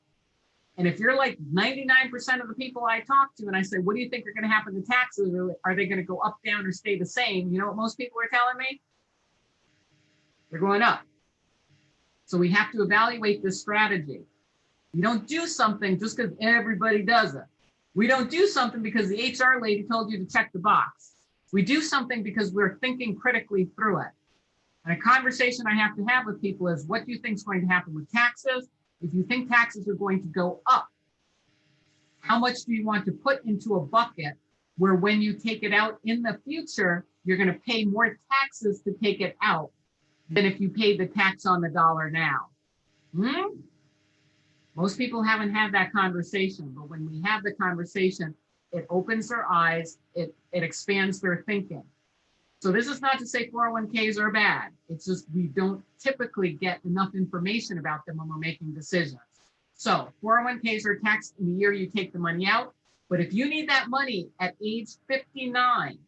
And if you're like 99% of the people I talk to and I say, what do you think are going to happen to taxes? Are they going to go up, down, or stay the same? You know what most people are telling me? They're going up. So we have to evaluate this strategy. You don't do something just because everybody does it. We don't do something because the HR lady told you to check the box. We do something because we're thinking critically through it. And a conversation I have to have with people is, what do you think is going to happen with taxes? If you think taxes are going to go up, how much do you want to put into a bucket where when you take it out in the future, you're going to pay more taxes to take it out than if you paid the tax on the dollar now? Most people haven't had that conversation, but when we have the conversation, it opens their eyes, it expands their thinking. So this is not to say 401ks are bad. It's just we don't typically get enough information about them when we're making decisions. So 401ks are taxed in the year you take the money out. But if you need that money at age 59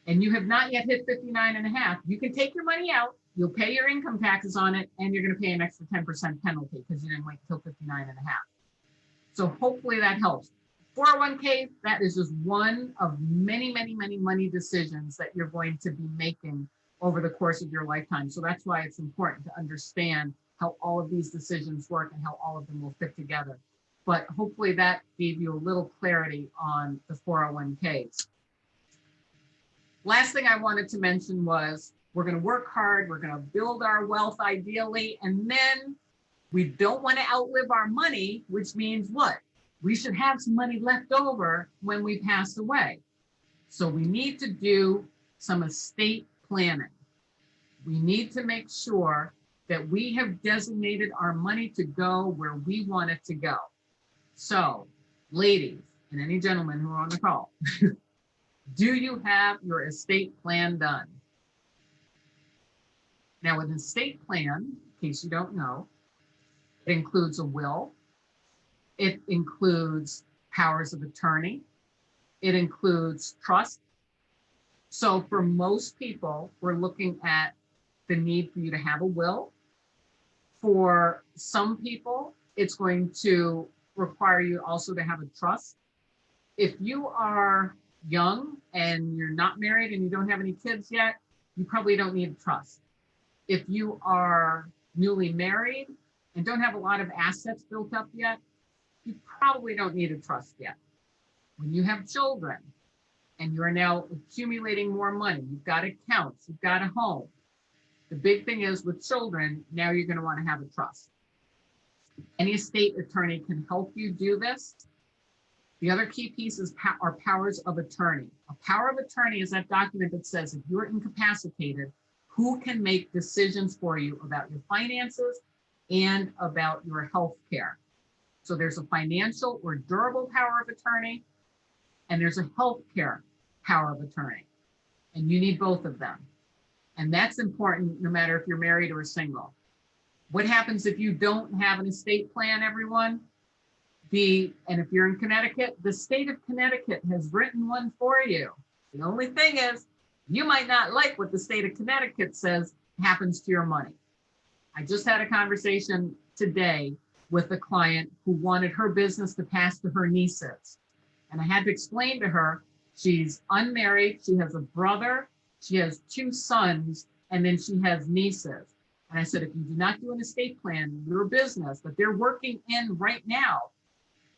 and you have not yet hit 59 and a half, you can take your money out, you'll pay your income taxes on it, and you're going to pay an extra 10% penalty because you didn't wait until 59 and a half. So hopefully that helps. 401k, that is just one of many, many, many money decisions that you're going to be making over the course of your lifetime. So that's why it's important to understand how all of these decisions work and how all of them will fit together. But hopefully that gave you a little clarity on the 401ks. Last thing I wanted to mention was we're going to work hard, we're going to build our wealth ideally, and then we don't want to outlive our money, which means what? We should have some money left over when we pass away. So we need to do some estate planning. We need to make sure that we have designated our money to go where we want it to go. So, ladies and any gentlemen who are on the call, do you have your estate plan done? Now, an estate plan, in case you don't know, it includes a will, it includes powers of attorney, it includes trust. So for most people, we're looking at the need for you to have a will. For some people, it's going to require you also to have a trust. If you are young and you're not married and you don't have any kids yet, you probably don't need a trust. If you are newly married and don't have a lot of assets built up yet, you probably don't need a trust yet. When you have children and you're now accumulating more money, you've got accounts, you've got a home. The big thing is with children, now you're going to want to have a trust. Any estate attorney can help you do this. The other key piece is are powers of attorney. A power of attorney is that document that says if you're incapacitated, who can make decisions for you about your finances and about your health care. So there's a financial or durable power of attorney, and there's a health care power of attorney. And you need both of them. And that's important no matter if you're married or single. What happens if you don't have an estate plan, everyone? And if you're in Connecticut, the state of Connecticut has written one for you. The only thing is, you might not like what the state of Connecticut says happens to your money. I just had a conversation today with a client who wanted her business to pass to her nieces. And I had to explain to her, she's unmarried, she has a brother, she has 2 sons, and then she has nieces. And I said, if you do not do an estate plan, your business that they're working in right now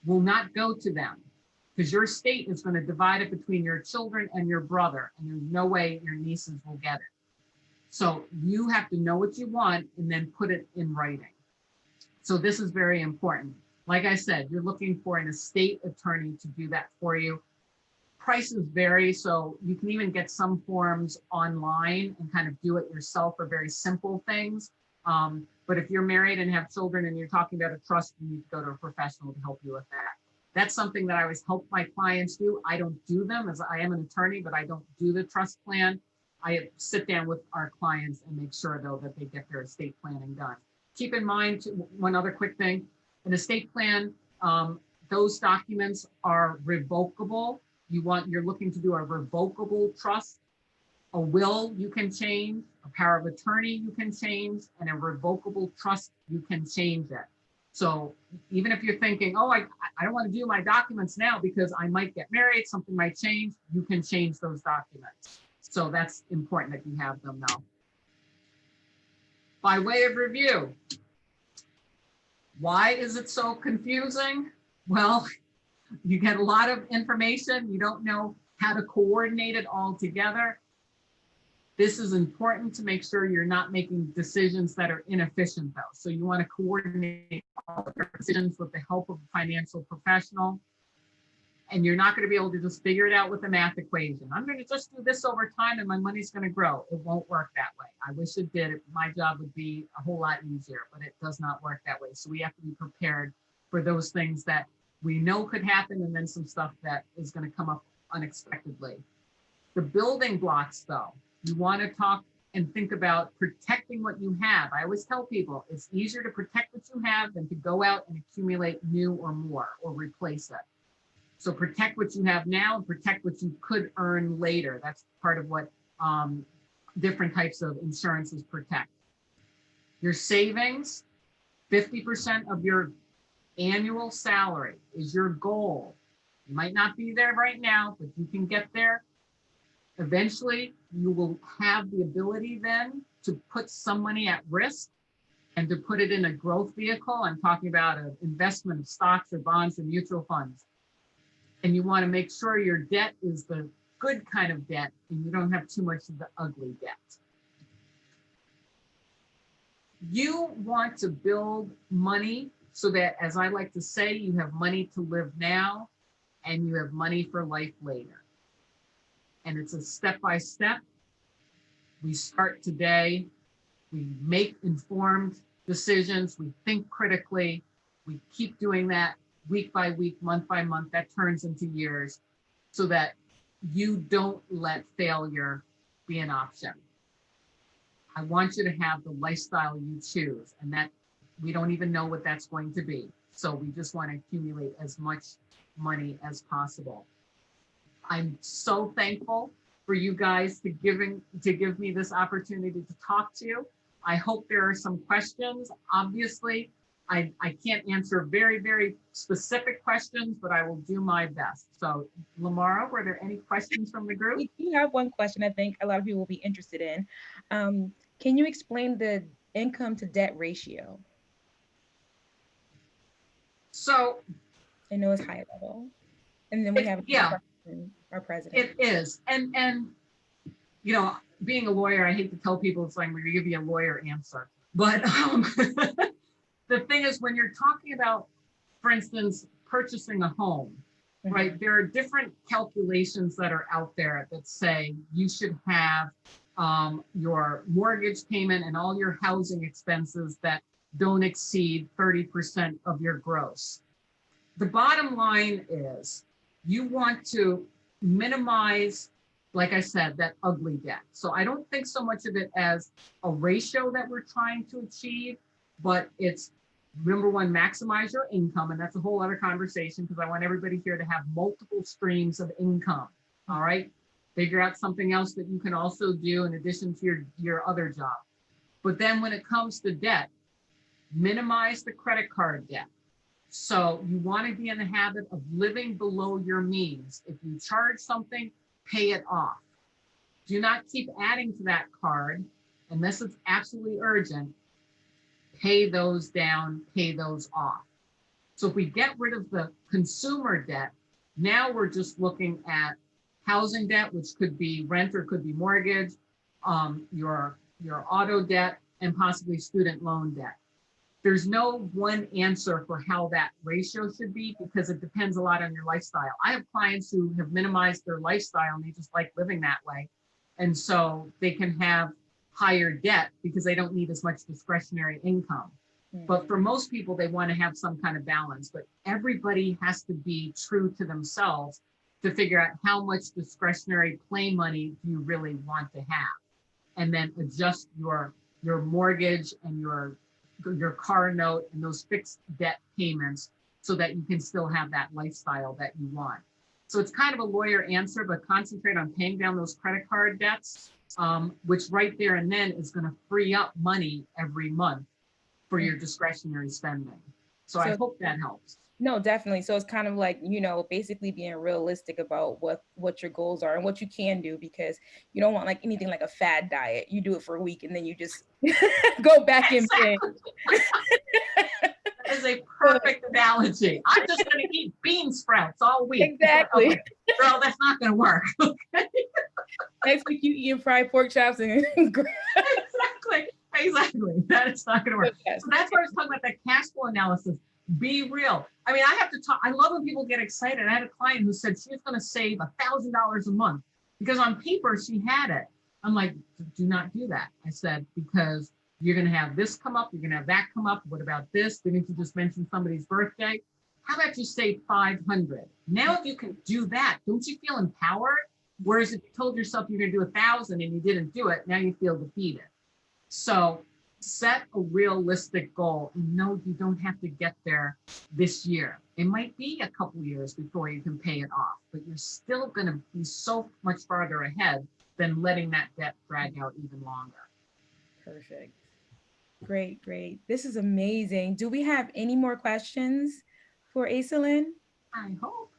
will not go to them, because your estate is going to divide it between your children and your brother, and there's no way your nieces will get it. So you have to know what you want and then put it in writing. So this is very important. Like I said, you're looking for an estate attorney to do that for you. Prices vary, so you can even get some forms online and kind of do it yourself for very simple things. But if you're married and have children and you're talking about a trust, you need to go to a professional to help you with that. That's something that I always help my clients do. I don't do them, as I am an attorney, but I don't do the trust plan. I sit down with our clients and make sure, though, that they get their estate planning done. Keep in mind, one other quick thing, an estate plan, those documents are revocable. You're looking to do a revocable trust. A will you can change, a power of attorney you can change, and a revocable trust you can change it. So even if you're thinking, oh, I don't want to do my documents now because I might get married, something might change, you can change those documents. So that's important that you have them now. By way of review, why is it so confusing? Well, you get a lot of information, you don't know how to coordinate it all together. This is important to make sure you're not making decisions that are inefficient, though. So you want to coordinate all of your decisions with the help of a financial professional. And you're not going to be able to just figure it out with a math equation. I'm going to just do this over time and my money's going to grow. It won't work that way. I wish it did. My job would be a whole lot easier, but it does not work that way. So we have to be prepared for those things that we know could happen, and then some stuff that is going to come up unexpectedly. The building blocks, though, you want to talk and think about protecting what you have. I always tell people it's easier to protect what you have than to go out and accumulate new or more or replace it. So protect what you have now and protect what you could earn later. That's part of what different types of insurances protect. Your savings, 50% of your annual salary is your goal. You might not be there right now, but you can get there. Eventually, you will have the ability then to put some money at risk and to put it in a growth vehicle. I'm talking about an investment of stocks or bonds or mutual funds. And you want to make sure your debt is the good kind of debt and you don't have too much of the ugly debt. You want to build money so that, as I like to say, you have money to live now and you have money for life later. And it's a step-by-step. We start today, we make informed decisions, we think critically, we keep doing that week by week, month by month, that turns into years, so that you don't let failure be an option. I want you to have the lifestyle you choose, and that we don't even know what that's going to be. So we just want to accumulate as much money as possible. I'm so thankful for you guys to give me this opportunity to talk to you. I hope there are some questions. Obviously, I can't answer very, very specific questions, but I will do my best. So Lamara, were there any questions from the group? We do have one question I think a lot of people will be interested in. Can you explain the income to debt ratio? So I know it's high level. And then we have our president. It is. And you know, being a lawyer, I hate to tell people it's like we're gonna give you a lawyer answer. But the thing is, when you're talking about, for instance, purchasing a home, right? There are different calculations that are out there that say you should have your mortgage payment and all your housing expenses that don't exceed 30% of your gross. The bottom line is you want to minimize, like I said, that ugly debt. So I don't think so much of it as a ratio that we're trying to achieve, but it's, number one, maximize your income. And that's a whole other conversation because I want everybody here to have multiple streams of income. All right. Figure out something else that you can also do in addition to your other job. But then when it comes to debt, minimize the credit card debt. So you want to be in the habit of living below your means. If you charge something, pay it off. Do not keep adding to that card unless it's absolutely urgent. Pay those down, pay those off. So if we get rid of the consumer debt, now we're just looking at housing debt, which could be rent or could be mortgage, your auto debt, and possibly student loan debt. There's no one answer for how that ratio should be because it depends a lot on your lifestyle. I have clients who have minimized their lifestyle and they just like living that way. And so they can have higher debt because they don't need as much discretionary income. But for most people, they want to have some kind of balance. But everybody has to be true to themselves to figure out how much discretionary play money do you really want to have. And then adjust your mortgage and your car note and those fixed debt payments so that you can still have that lifestyle that you want. So it's kind of a lawyer answer, but concentrate on paying down those credit card debts, which right there and then is going to free up money every month for your discretionary spending. So I hope that helps. No, definitely. So it's kind of like, you know, basically being realistic about what your goals are and what you can do, because you don't want like anything like a fad diet. You do it for a week and then you just go back in binge. That is a perfect analogy. I'm just going to eat bean sprouts all week. Exactly. Okay. Girl, that's not going to work. Okay. Next week you eating fried pork chops and Exactly. That is not going to work. So that's why I was talking about that cash flow analysis. Be real. I mean, I have to talk. I love when people get excited. I had a client who said she was going to save $1,000 a month because on paper she had it. I'm like, do not do that. I said, because you're going to have this come up. You're going to have that come up. What about this? Didn't you just mention somebody's birthday? How about you save 500? Now, if you can do that, don't you feel empowered? Whereas if you told yourself you're going to do 1,000 and you didn't do it, now you feel defeated. So set a realistic goal and know you don't have to get there this year. It might be a couple years before you can pay it off, but you're still going to be so much farther ahead than letting that debt drag out even longer. Perfect. Great, great. This is amazing. Do we have any more questions for Aiselin? I hope.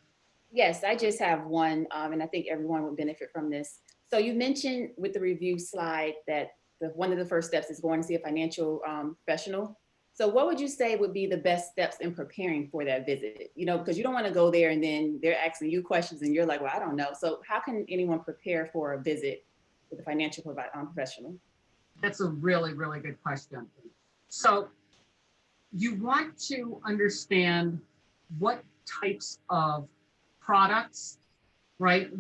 Yes, I just have one, and I think everyone would benefit from this. So you mentioned with the review slide that one of the first steps is going to see a financial professional. So what would you say would be the best steps in preparing for that visit? You know, because you don't want to go there and then they're asking you questions and you're like, well, I don't know. So how can anyone prepare for a visit with a financial professional? That's a really, really good question. So you want to understand what types of products, right,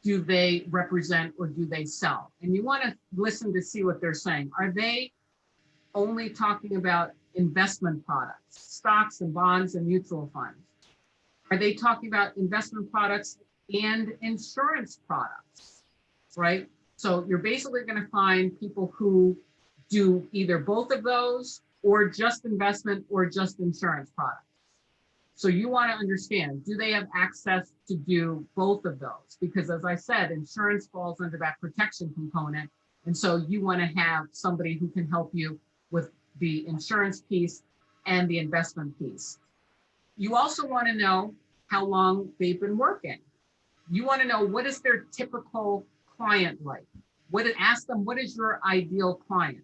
do they represent or do they sell? And you want to listen to see what they're saying. Are they only talking about investment products, stocks and bonds and mutual funds? Are they talking about investment products and insurance products, right? So you're basically going to find people who do either both of those or just investment or just insurance products. So you want to understand, do they have access to do both of those? Because as I said, insurance falls under that protection component. And so you want to have somebody who can help you with the insurance piece and the investment piece. You also want to know how long they've been working. You want to know, what is their typical client like? Ask them, what is your ideal client?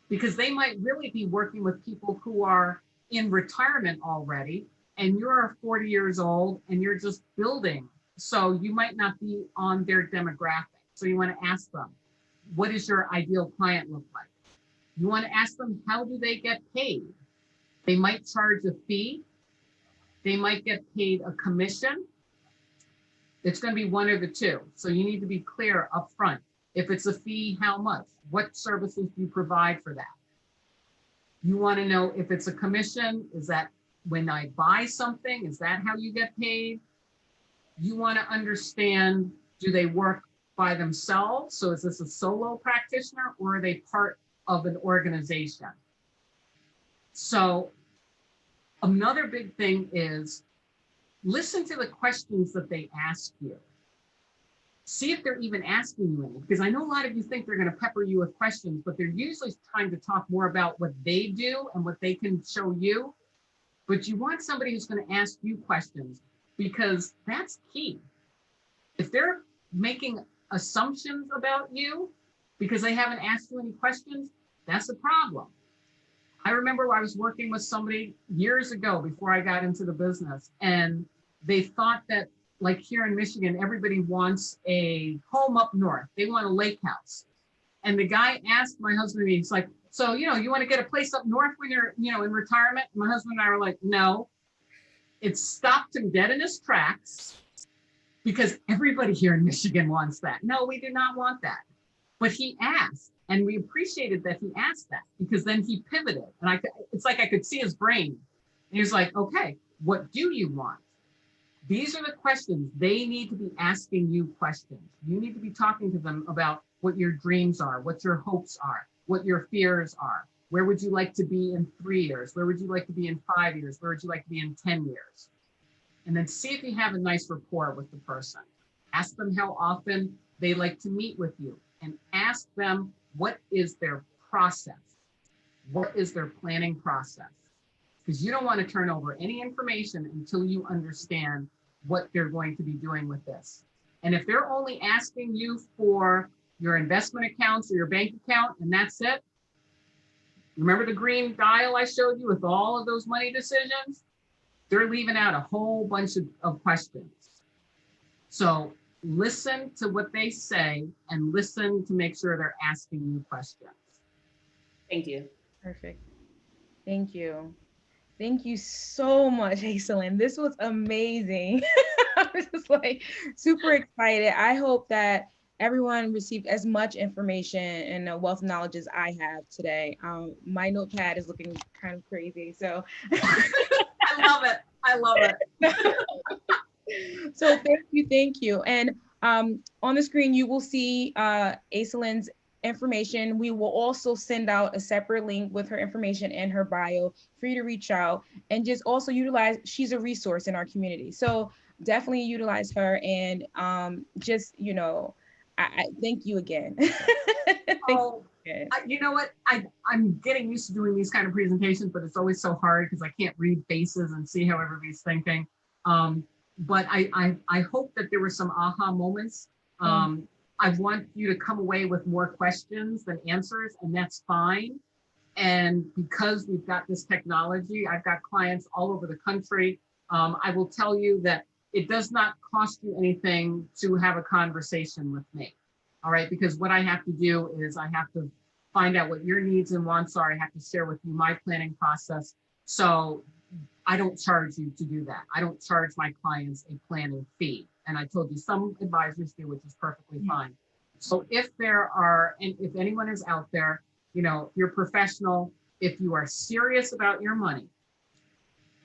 Because they might really be working with people who are in retirement already, and you're 40 years old and you're just building. So you might not be on their demographic. So you want to ask them, what does your ideal client look like? You want to ask them, how do they get paid? They might charge a fee. They might get paid a commission. It's going to be one of the two. So you need to be clear up front. If it's a fee, how much? What services do you provide for that? You want to know if it's a commission. Is that when I buy something? Is that how you get paid? You want to understand, do they work by themselves? So is this a solo practitioner or are they part of an organization? So another big thing is listen to the questions that they ask you. See if they're even asking you any, because I know a lot of you think they're going to pepper you with questions, but they're usually trying to talk more about what they do and what they can show you. But you want somebody who's going to ask you questions, because that's key. If they're making assumptions about you because they haven't asked you any questions, that's a problem. I remember I was working with somebody years ago before I got into the business, and they thought that, like here in Michigan, everybody wants a home up north. They want a lake house. And the guy asked my husband, he's like, so, you want to get a place up north when you're, in retirement? And my husband and I were like, no. It stopped him dead in his tracks, because everybody here in Michigan wants that. No, we do not want that. But he asked, and we appreciated that he asked that, because then he pivoted. And it's like I could see his brain. And he was like, okay, what do you want? These are the questions. They need to be asking you questions. You need to be talking to them about what your dreams are, what your hopes are, what your fears are. Where would you like to be in 3 years? Where would you like to be in 5 years? Where would you like to be in 10 years? And then see if you have a nice rapport with the person. Ask them how often they like to meet with you, and ask them, what is their process? What is their planning process? Because you don't want to turn over any information until you understand what they're going to be doing with this. And if they're only asking you for your investment accounts or your bank account, and that's it, remember the green dial I showed you with all of those money decisions? They're leaving out a whole bunch of questions. So listen to what they say and listen to make sure they're asking you questions. Thank you. Perfect. Thank you. Thank you so much, Aislinn. This was amazing. I was just like super excited. I hope that everyone received as much information and a wealth of knowledge as I have today. My notepad is looking kind of crazy. So I love it. I love it. So thank you. And on the screen, you will see Aislinn's information. We will also send out a separate link with her information and her bio for you to reach out and just also utilize. She's a resource in our community. So definitely utilize her, and just, I thank you again. You know what? I'm getting used to doing these kind of presentations, but it's always so hard because I can't read faces and see how everybody's thinking. But I hope that there were some aha moments. I want you to come away with more questions than answers, and that's fine. And because we've got this technology, I've got clients all over the country. I will tell you that it does not cost you anything to have a conversation with me. All right, because what I have to do is I have to find out what your needs and wants are. I have to share with you my planning process. So I don't charge you to do that. I don't charge my clients a planning fee. And I told you some advisors do, which is perfectly fine. So if there are, and if anyone is out there, you know, you're professional, if you are serious about your money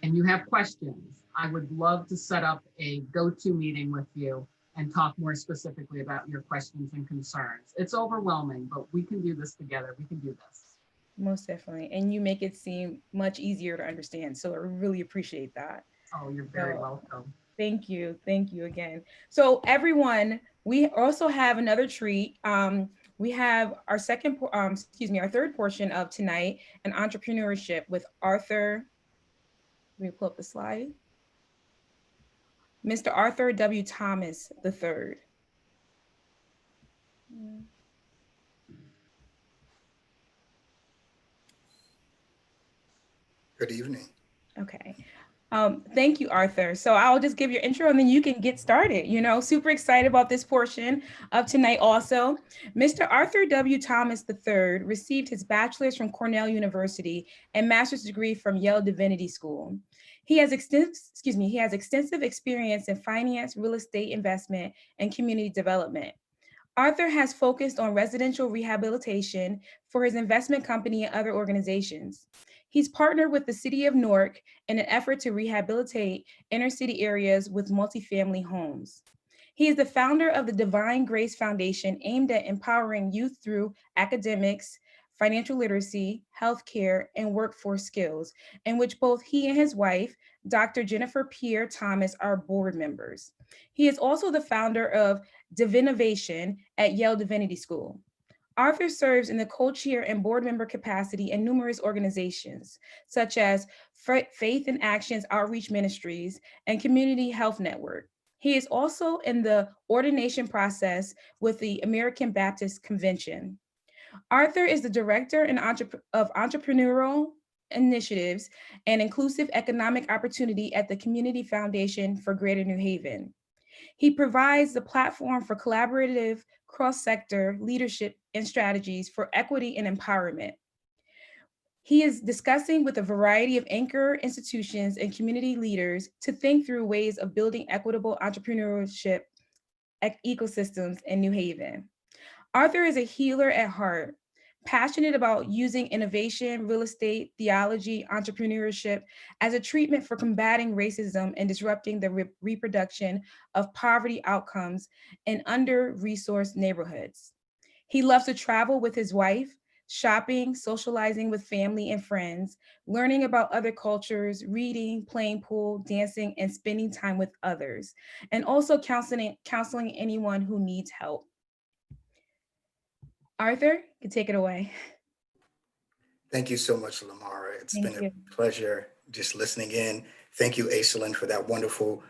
and you have questions, I would love to set up a go-to meeting with you and talk more specifically about your questions and concerns. It's overwhelming, but we can do this together. We can do this. Most definitely. And you make it seem much easier to understand. So I really appreciate that. Oh, you're very welcome. Thank you. Thank you again. So everyone, we also have another treat. We have our our third portion of tonight, an entrepreneurship with Arthur. Let me pull up the slide. Mr. Arthur W. Thomas III. Good evening. Okay. Thank you, Arthur. So I'll just give your intro and then you can get started. You know, super excited about this portion of tonight also. Mr. Arthur W. Thomas III received his bachelor's from Cornell University and master's degree from Yale Divinity School. He has extensive experience in finance, real estate investment, and community development. Arthur has focused on residential rehabilitation for his investment company and other organizations. He's partnered with the City of Newark in an effort to rehabilitate inner city areas with multifamily homes. He is the founder of the Divine Grace Foundation, aimed at empowering youth through academics, financial literacy, healthcare, and workforce skills, in which both he and his wife, Dr. Jennifer Pierre Thomas, are board members. He is also the founder of Divinovation at Yale Divinity School. Arthur serves in the co-chair and board member capacity in numerous organizations, such as Faith in Actions Outreach Ministries and Community Health Network. He is also in the ordination process with the American Baptist Convention. Arthur is the director of entrepreneurial initiatives and inclusive economic opportunity at the Community Foundation for Greater New Haven. He provides the platform for collaborative cross-sector leadership and strategies for equity and empowerment. He is discussing with a variety of anchor institutions and community leaders to think through ways of building equitable entrepreneurship ecosystems in New Haven. Arthur is a healer at heart, passionate about using innovation, real estate, theology, entrepreneurship as a treatment for combating racism and disrupting the reproduction of poverty outcomes in under-resourced neighborhoods. He loves to travel with his wife, shopping, socializing with family and friends, learning about other cultures, reading, playing pool, dancing, and spending time with others, and also counseling anyone who needs help. Arthur, you can take it away. Thank you so much, Lamara. It's Thank been you. a pleasure just listening in. Thank you, Aislinn, for that wonderful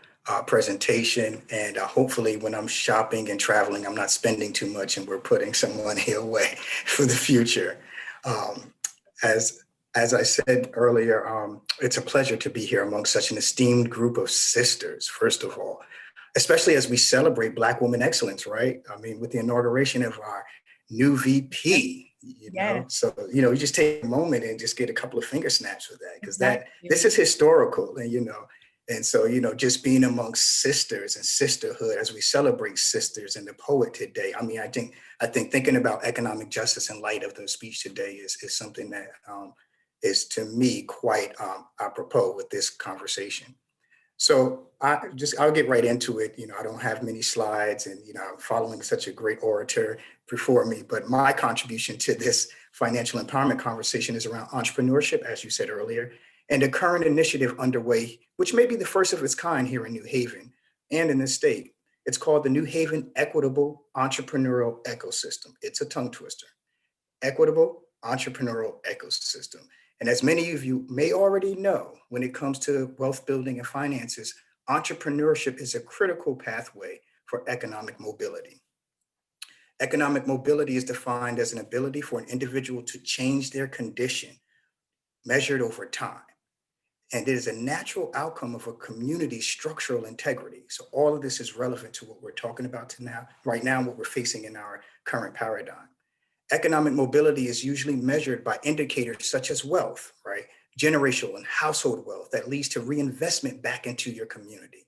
presentation. And hopefully when I'm shopping and traveling, I'm not spending too much and we're putting some money away for the future. As I said earlier, it's a pleasure to be here among such an esteemed group of sisters, first of all, especially as we celebrate Black woman excellence, right? I mean, with the inauguration of our new VP, you know, so, you know, you just take a moment and just get a couple of finger snaps with that, because this is historical, and, you know, and so, you know, just being amongst sisters and sisterhood as we celebrate sisters and the poet today. I mean, I think thinking about economic justice in light of the speech today is something that is to me quite apropos with this conversation. So I'll get right into it. You know, I don't have many slides, and, you know, I'm following such a great orator before me, but my contribution to this financial empowerment conversation is around entrepreneurship, as you said earlier, and a current initiative underway, which may be the first of its kind here in New Haven and in the state. It's called the New Haven Equitable Entrepreneurial Ecosystem. It's a tongue twister. Equitable Entrepreneurial Ecosystem. And as many of you may already know, when it comes to wealth building and finances, entrepreneurship is a critical pathway for economic mobility. Economic mobility is defined as an ability for an individual to change their condition measured over time. And it is a natural outcome of a community's structural integrity. So all of this is relevant to what we're talking about right now, what we're facing in our current paradigm. Economic mobility is usually measured by indicators such as wealth, right? Generational and household wealth that leads to reinvestment back into your community.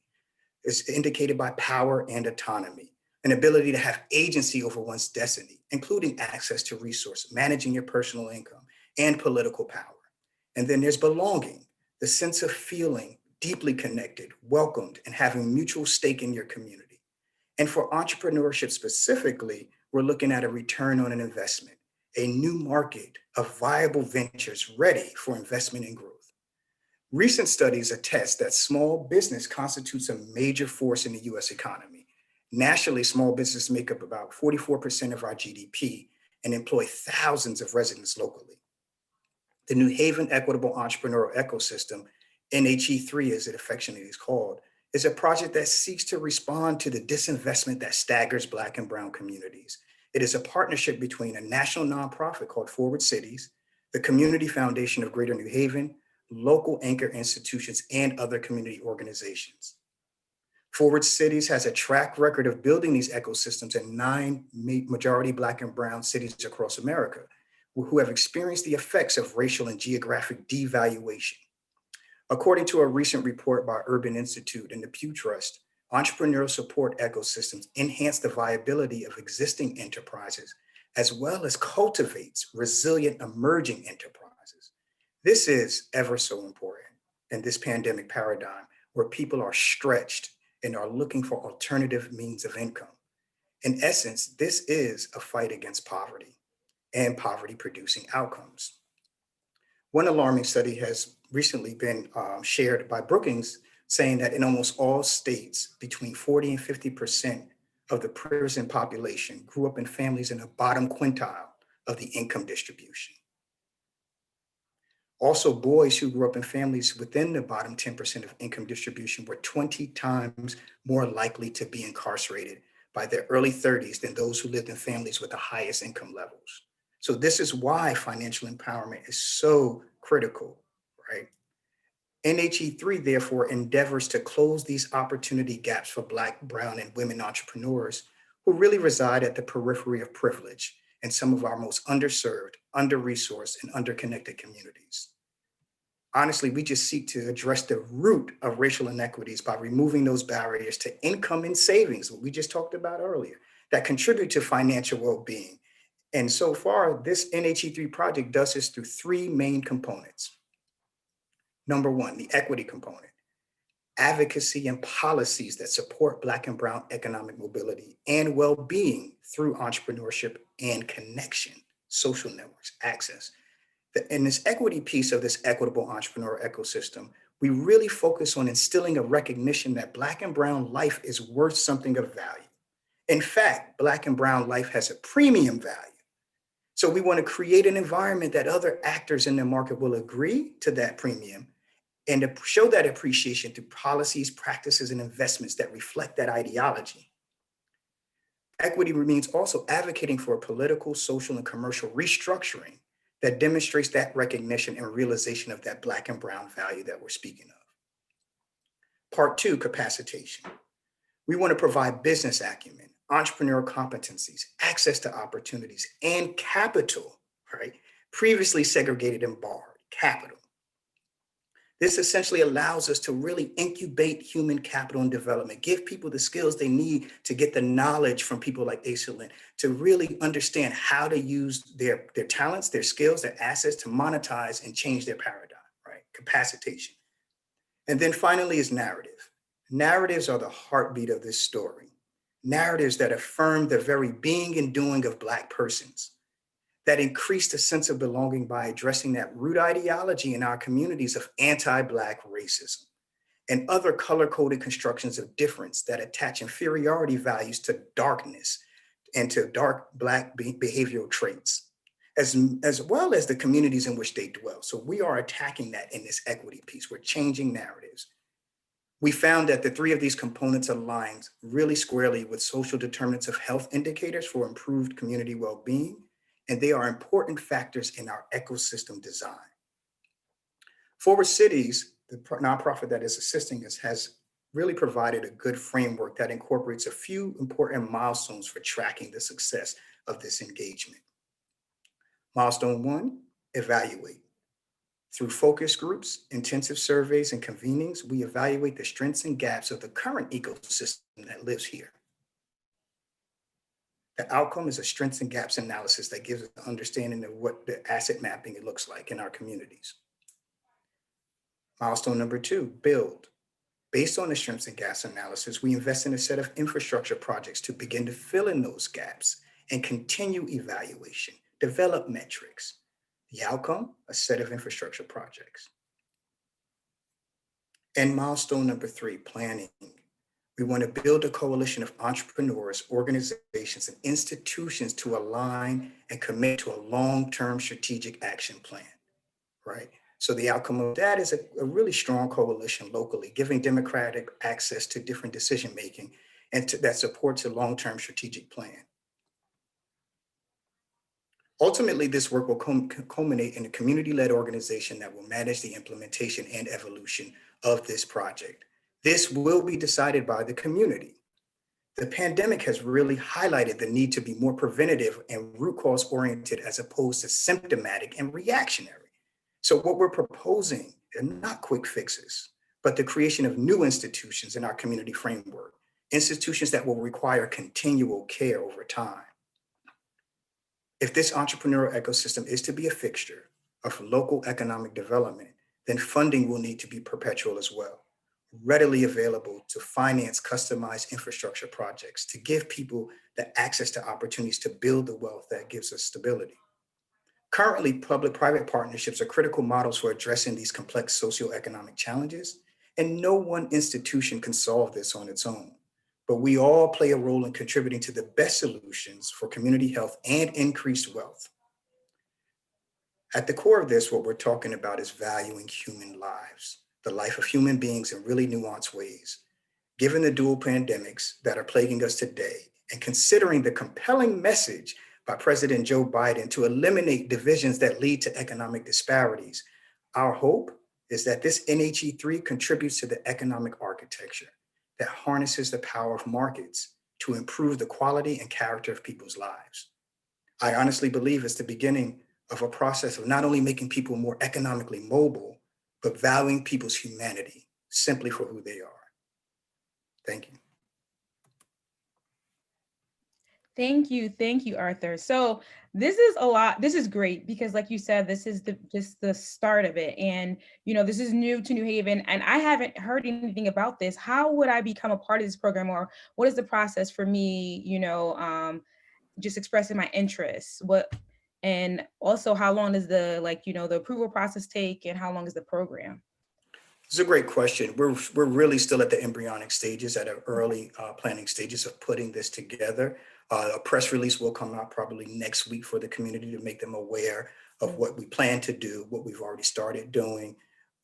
It's indicated by power and autonomy, an ability to have agency over one's destiny, including access to resources, managing your personal income, and political power. And then there's belonging, the sense of feeling deeply connected, welcomed, and having mutual stake in your community. And for entrepreneurship specifically, we're looking at a return on an investment, a new market of viable ventures ready for investment and growth. Recent studies attest that small business constitutes a major force in the US economy. Nationally, small businesses make up about 44% of our GDP and employ thousands of residents locally. The New Haven Equitable Entrepreneurial Ecosystem, NHE3 as it affectionately is called, is a project that seeks to respond to the disinvestment that staggers Black and Brown communities. It is a partnership between a national nonprofit called Forward Cities, the Community Foundation of Greater New Haven, local anchor institutions, and other community organizations. Forward Cities has a track record of building these ecosystems in 9 majority Black and Brown cities across America, who have experienced the effects of racial and geographic devaluation. According to a recent report by Urban Institute and the Pew Trust, entrepreneurial support ecosystems enhance the viability of existing enterprises, as well as cultivates resilient emerging enterprises. This is ever so important in this pandemic paradigm where people are stretched and are looking for alternative means of income. In essence, this is a fight against poverty and poverty producing outcomes. One alarming study has recently been shared by Brookings, saying that in almost all states, between 40 and 50% of the prison population grew up in families in the bottom quintile of the income distribution. Also, boys who grew up in families within the bottom 10% of income distribution were 20 times more likely to be incarcerated by their early 30s than those who lived in families with the highest income levels. So this is why financial empowerment is so critical, right? NHE3 therefore endeavors to close these opportunity gaps for Black, Brown, and women entrepreneurs who really reside at the periphery of privilege in some of our most underserved, under-resourced, and underconnected communities. Honestly, we just seek to address the root of racial inequities by removing those barriers to income and savings, what we just talked about earlier, that contribute to financial well-being. And so far, this NHE3 project does this through 3 main components. Number 1, the equity component, advocacy and policies that support Black and Brown economic mobility and well-being through entrepreneurship and connection, social networks, access. In this equity piece of this equitable entrepreneur ecosystem, we really focus on instilling a recognition that Black and Brown life is worth something of value. In fact, Black and Brown life has a premium value. So we want to create an environment that other actors in the market will agree to that premium and to show that appreciation through policies, practices, and investments that reflect that ideology. Equity means also advocating for a political, social, and commercial restructuring that demonstrates that recognition and realization of that Black and Brown value that we're speaking of. Part 2, capacitation. We want to provide business acumen, entrepreneurial competencies, access to opportunities, and capital, right? Previously segregated and barred, capital. This essentially allows us to really incubate human capital and development, give people the skills they need to get the knowledge from people like Aislinn to really understand how to use their talents, their skills, their assets to monetize and change their paradigm, right? Capacitation. And then finally is narrative. Narratives are the heartbeat of this story. Narratives that affirm the very being and doing of Black persons, that increase the sense of belonging by addressing that root ideology in our communities of anti-Black racism and other color-coded constructions of difference that attach inferiority values to darkness and to dark Black behavioral traits, as well as the communities in which they dwell. So we are attacking that in this equity piece. We're changing narratives. We found that the three of these components align really squarely with social determinants of health indicators for improved community well-being, and they are important factors in our ecosystem design. Forward Cities, the nonprofit that is assisting us, has really provided a good framework that incorporates a few important milestones for tracking the success of this engagement. Milestone 1, evaluate. Through focus groups, intensive surveys, and convenings, we evaluate the strengths and gaps of the current ecosystem that lives here. The outcome is a strengths and gaps analysis that gives us an understanding of what the asset mapping it looks like in our communities. Milestone number 2, build. Based on the strengths and gaps analysis, we invest in a set of infrastructure projects to begin to fill in those gaps and continue evaluation, develop metrics. The outcome, a set of infrastructure projects. And milestone number 3, planning. We want to build a coalition of entrepreneurs, organizations, and institutions to align and commit to a long-term strategic action plan, right? So the outcome of that is a really strong coalition locally, giving democratic access to different decision-making and that supports a long-term strategic plan. Ultimately, this work will culminate in a community-led organization that will manage the implementation and evolution of this project. This will be decided by the community. The pandemic has really highlighted the need to be more preventative and root cause oriented as opposed to symptomatic and reactionary. So what we're proposing are not quick fixes, but the creation of new institutions in our community framework, institutions that will require continual care over time. If this entrepreneurial ecosystem is to be a fixture of local economic development, then funding will need to be perpetual as well, readily available to finance customized infrastructure projects, to give people the access to opportunities to build the wealth that gives us stability. Currently, public-private partnerships are critical models for addressing these complex socioeconomic challenges, and no one institution can solve this on its own. But we all play a role in contributing to the best solutions for community health and increased wealth. At the core of this, what we're talking about is valuing human lives, the life of human beings in really nuanced ways. Given the dual pandemics that are plaguing us today, and considering the compelling message by President Joe Biden to eliminate divisions that lead to economic disparities, our hope is that this NHE3 contributes to the economic architecture that harnesses the power of markets to improve the quality and character of people's lives. I honestly believe it's the beginning of a process of not only making people more economically mobile, but valuing people's humanity simply for who they are. Thank you. Thank you, Arthur. So this is a lot. This is great because, like you said, this is just the start of it, and this is new to New Haven, and I haven't heard anything about this. How would I become a part of this program, or what is the process for me? Just expressing my interests. And also, how long does the the approval process take, and how long is the program? It's a great question. We're really still at the embryonic stages, at the early planning stages of putting this together. A press release will come out probably next week for the community to make them aware of what we plan to do, what we've already started doing.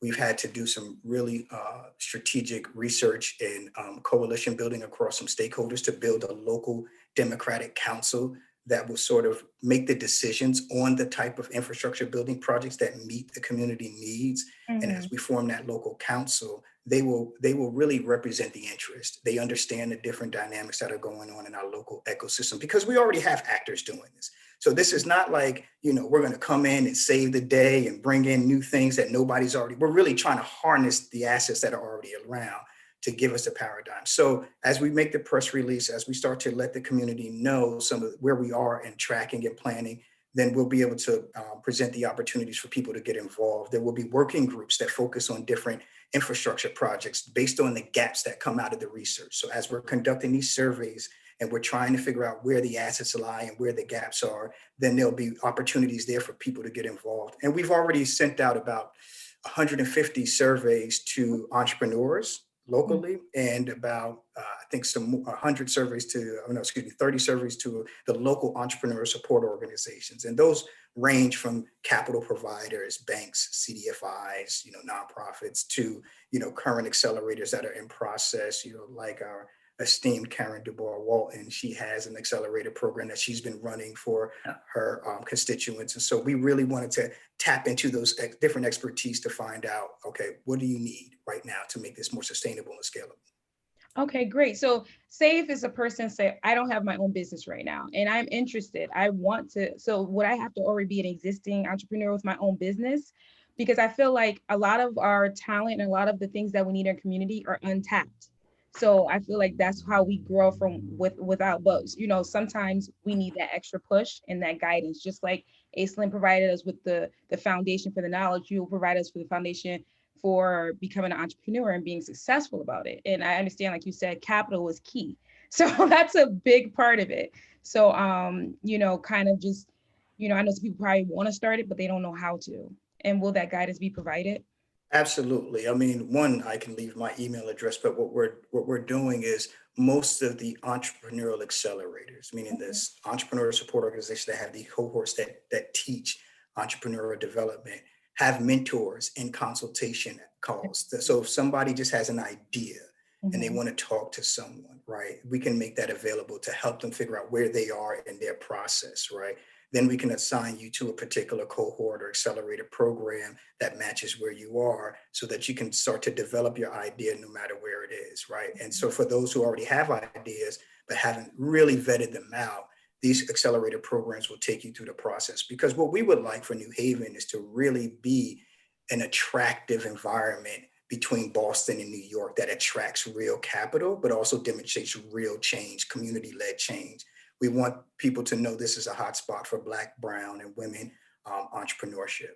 We've had to do some really strategic research and coalition building across some stakeholders to build a local democratic council that will sort of make the decisions on the type of infrastructure building projects that meet the community needs. Mm-hmm. And as we form that local council, they will really represent the interest. They understand the different dynamics that are going on in our local ecosystem because we already have actors doing this. So this is not like, we're going to come in and save the day and bring in new things that nobody's already, we're really trying to harness the assets that are already around to give us a paradigm. So as we make the press release, as we start to let the community know some of where we are in tracking and planning, then we'll be able to present the opportunities for people to get involved. There will be working groups that focus on different infrastructure projects based on the gaps that come out of the research. So as we're conducting these surveys and we're trying to figure out where the assets lie and where the gaps are, then there'll be opportunities there for people to get involved. And we've already sent out about 150 surveys to entrepreneurs locally, and about I think some 100 surveys to, oh no, excuse me, 30 surveys to the local entrepreneur support organizations. And those range from capital providers, banks, CDFIs, nonprofits, to, current accelerators that are in process, like our esteemed Karen Dubois Walton. She has an accelerator program that she's been running for her constituents. And so we really wanted to tap into those different expertise to find out, okay, what do you need right now to make this more sustainable and scalable? Okay, great. So say if it's a person say, I don't have my own business right now and I'm interested, I want to, so would I have to already be an existing entrepreneur with my own business? Because I feel like a lot of our talent and a lot of the things that we need in our community are untapped. So I feel like that's how we grow without bugs. Sometimes we need that extra push and that guidance, just like Aislinn provided us with the foundation for the knowledge, you will provide us for the foundation for becoming an entrepreneur and being successful about it. And I understand, like you said, capital is key. So that's a big part of it. So, kind of just, I know some people probably want to start it, but they don't know how to. And will that guidance be provided? Absolutely. I mean, one, I can leave my email address, but what we're doing is most of the entrepreneurial accelerators, meaning Okay. this entrepreneurial support organization that have the cohorts that teach entrepreneurial development, have mentors and consultation calls. So if somebody just has an idea and they Mhm. want to talk to someone, right, we can make that available to help them figure out where they are in their process, right? Then we can assign you to a particular cohort or accelerator program that matches where you are so that you can start to develop your idea no matter where it is, right? And so for those who already have ideas but haven't really vetted them out, these accelerator programs will take you through the process, because what we would like for New Haven is to really be an attractive environment between Boston and New York that attracts real capital, but also demonstrates real change, community-led change. We want people to know this is a hotspot for Black, Brown, and women entrepreneurship.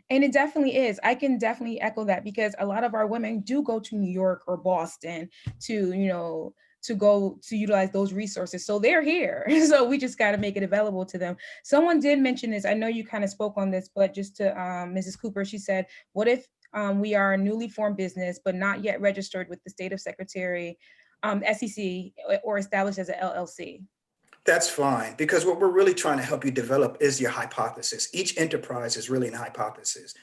And it definitely is. I can definitely echo that because a lot of our women do go to New York or Boston to, to go to utilize those resources. So they're here. So we just got to make it available to them. Someone did mention this. I know you kind of spoke on this, but just to Mrs. Cooper, she said, what if we are a newly formed business, but not yet registered with the state of secretary, SEC, or established as an LLC? That's fine, because what we're really trying to help you develop is your hypothesis. Each enterprise is really a hypothesis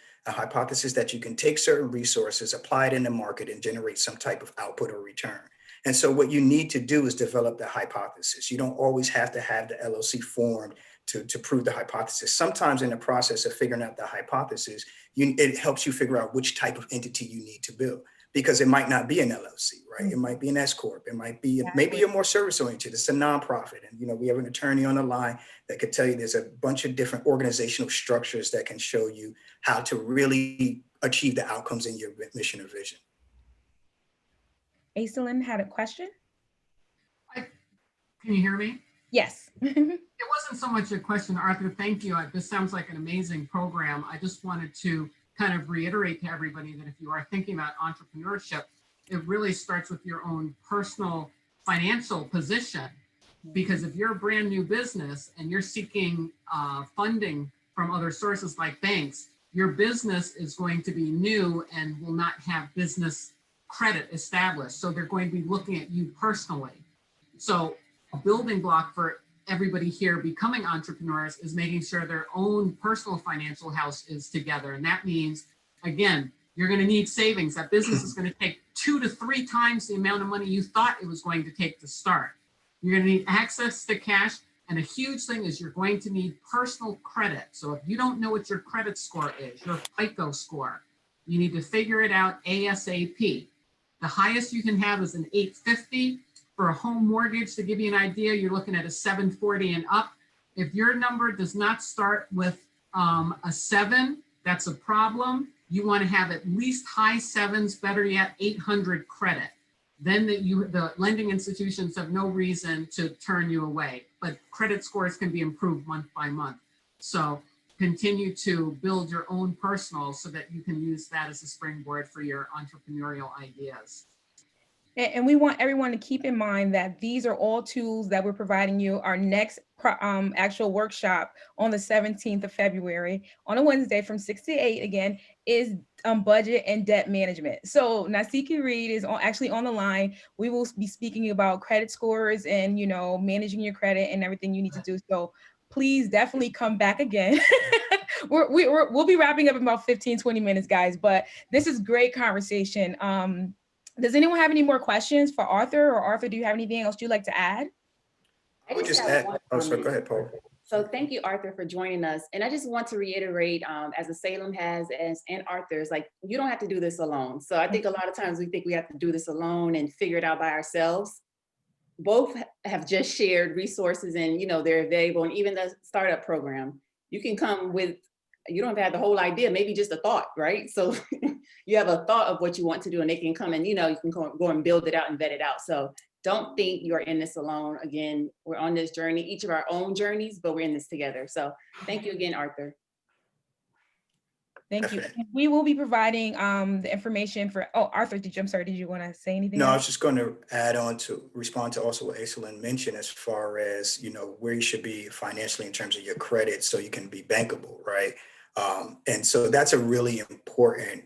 that you can take certain resources, apply it in the market, and generate some type of output or return. And so what you need to do is develop the hypothesis. You don't always have to have the LLC formed to prove the hypothesis. Sometimes in the process of figuring out the hypothesis, it helps you figure out which type of entity you need to build, because it might not be an LLC, right? It might be an S corp. It might be maybe Exactly. you're more service oriented. It's a nonprofit, and we have an attorney on the line that could tell you there's a bunch of different organizational structures that can show you how to really achieve the outcomes in your mission or vision. Aislinn had a question? Can you hear me? Yes. It wasn't so much a question, Arthur. Thank you. This sounds like an amazing program. I just wanted to kind of reiterate to everybody that if you are thinking about entrepreneurship, it really starts with your own personal financial position. Because if you're a brand new business and you're seeking funding from other sources like banks, your business is going to be new and will not have business credit established. So they're going to be looking at you personally. So a building block for everybody here becoming entrepreneurs is making sure their own personal financial house is together. And that means, again, you're going to need savings. That business is going to take 2 to 3 times the amount of money you thought it was going to take to start. You're going to need access to cash. And a huge thing is you're going to need personal credit. So if you don't know what your credit score is, your FICO score, you need to figure it out ASAP. The highest you can have is an 850. For a home mortgage, to give you an idea, you're looking at a 740 and up. If your number does not start with a 7, that's a problem. You want to have at least high 7s, better yet, 800 credit. Then the lending institutions have no reason to turn you away. But credit scores can be improved month by month. So continue to build your own personal so that you can use that as a springboard for your entrepreneurial ideas. And we want everyone to keep in mind that these are all tools that we're providing you. Our next actual workshop on the 17th of February on a Wednesday from 6 to 8 again is budget and debt management. So Nasiki Reed is actually on the line. We will be speaking about credit scores and, managing your credit and everything you need to do. So please definitely come back again. We'll be wrapping up in about 15, 20 minutes, guys, but this is great conversation. Does anyone have any more questions for Arthur? Or Arthur, do you have anything else you'd like to add? I would just just have add, one oh, sorry, comment. go ahead, Paul. So thank you, Arthur, for joining us. And I just want to reiterate, as a Salem has, and Arthur's, like, you don't have to do this alone. So I think a lot of times we think we have to do this alone and figure it out by ourselves. Both have just shared resources and, they're available. And even the startup program, you can come with, you don't have the whole idea, maybe just a thought, right? So you have a thought of what you want to do and they can come and, you can go and build it out and vet it out. So don't think you're in this alone. Again, we're on this journey, each of our own journeys, but we're in this together. So thank you again, Arthur. Thank you. We will be providing the information for, Arthur, I'm sorry, did you want to say anything No, else? I was just going to add on to respond to also what Aislinn mentioned as far as, where you should be financially in terms of your credit so you can be bankable, right? And so that's a really important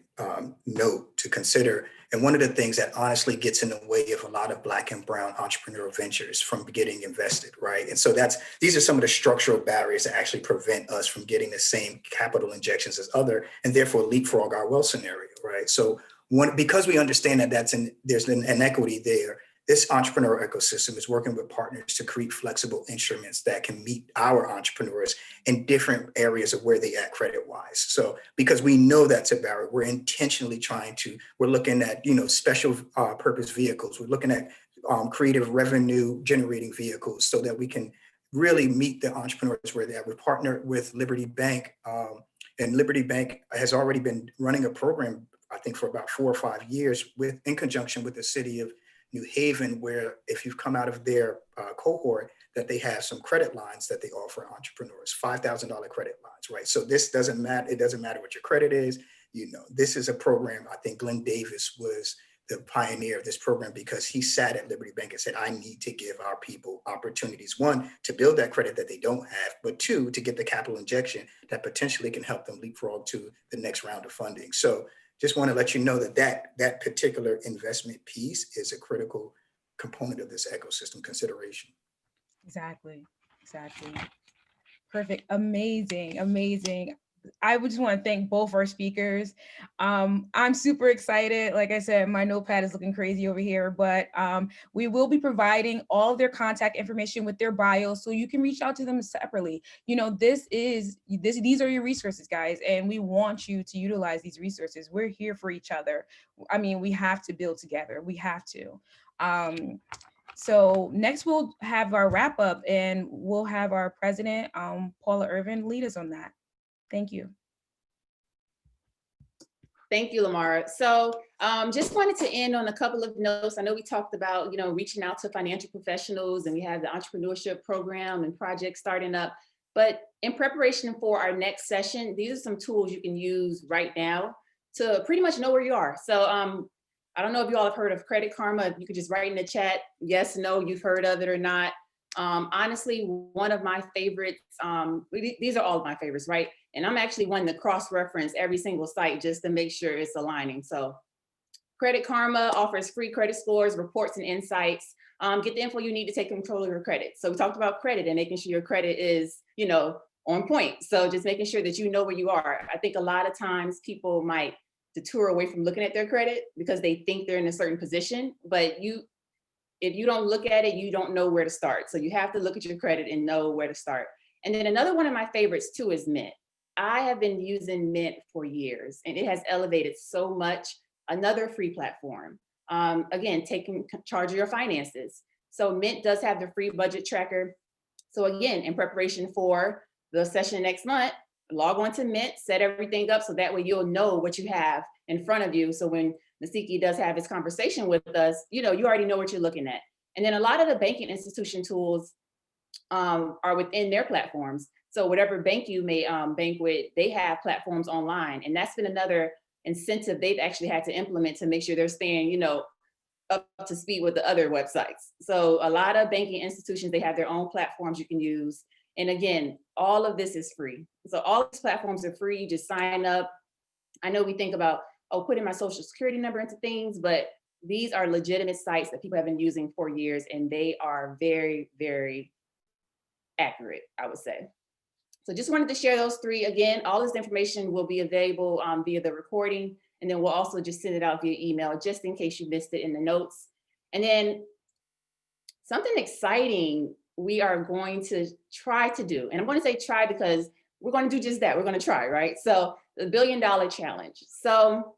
note to consider. And one of the things that honestly gets in the way of a lot of Black and brown entrepreneurial ventures from getting invested, right? And so these are some of the structural barriers that actually prevent us from getting the same capital injections as other, and therefore leapfrog our wealth scenario, right? So because we understand that there's an inequity there, this entrepreneurial ecosystem is working with partners to create flexible instruments that can meet our entrepreneurs in different areas of where they at credit-wise. So because we know that's a barrier, we're intentionally we're looking at, special purpose vehicles. We're looking at creative revenue generating vehicles so that we can really meet the entrepreneurs where they're at. We partner with Liberty Bank, and Liberty Bank has already been running a program, I think, for about 4 or 5 years in conjunction with the city of New Haven, where if you've come out of their cohort, that they have some credit lines that they offer entrepreneurs, $5,000 credit lines, right? So this doesn't matter. It doesn't matter what your credit is. This is a program. I think Glenn Davis was the pioneer of this program because he sat at Liberty Bank and said, I need to give our people opportunities, one, to build that credit that they don't have, but two, to get the capital injection that potentially can help them leapfrog to the next round of funding. So just want to let you know that particular investment piece is a critical component of this ecosystem consideration. Exactly. Perfect. Amazing. I would just want to thank both our speakers. I'm super excited. Like I said, my notepad is looking crazy over here, but we will be providing all of their contact information with their bios so you can reach out to them separately. These are your resources, guys, and we want you to utilize these resources. We're here for each other. I mean, we have to build together. We have to. So next we'll have our wrap up and we'll have our president, Paula Irvin, lead us on that. Thank you. Thank you, Lamar. So just wanted to end on a couple of notes. I know we talked about, reaching out to financial professionals, and we have the entrepreneurship program and projects starting up. But in preparation for our next session, these are some tools you can use right now to pretty much know where you are. So I don't know if you all have heard of Credit Karma. If you could just write in the chat, yes, no, you've heard of it or not. Honestly, one of my favorites, these are all of my favorites, right? And I'm actually one to cross-reference every single site just to make sure it's aligning. So Credit Karma offers free credit scores, reports, and insights. Get the info you need to take control of your credit. So we talked about credit and making sure your credit is, on point. So just making sure that you know where you are. I think a lot of times people might detour away from looking at their credit because they think they're in a certain position, but if you don't look at it, you don't know where to start. So you have to look at your credit and know where to start. And then another one of my favorites too is Mint. I have been using Mint for years and it has elevated so much. Another free platform. Again, taking charge of your finances. So Mint does have the free budget tracker. So again, in preparation for the session next month, log on to Mint, set everything up so that way you'll know what you have in front of you. So when Nasiki does have his conversation with us, you already know what you're looking at. And then a lot of the banking institution tools are within their platforms. So whatever bank you may bank with, they have platforms online. And that's been another incentive they've actually had to implement to make sure they're staying, up to speed with the other websites. So a lot of banking institutions, they have their own platforms you can use. And again, all of this is free. So all these platforms are free. You just sign up. I know we think about, oh, putting my social security number into things, but these are legitimate sites that people have been using for years, and they are very, very accurate, I would say. So just wanted to share those three. Again, all this information will be available via the recording, and then we'll also just send it out via email just in case you missed it in the notes. And then something exciting we are going to try to do, and I'm going to say try because we're going to do just that. We're going to try, right? So the $1 billion challenge. So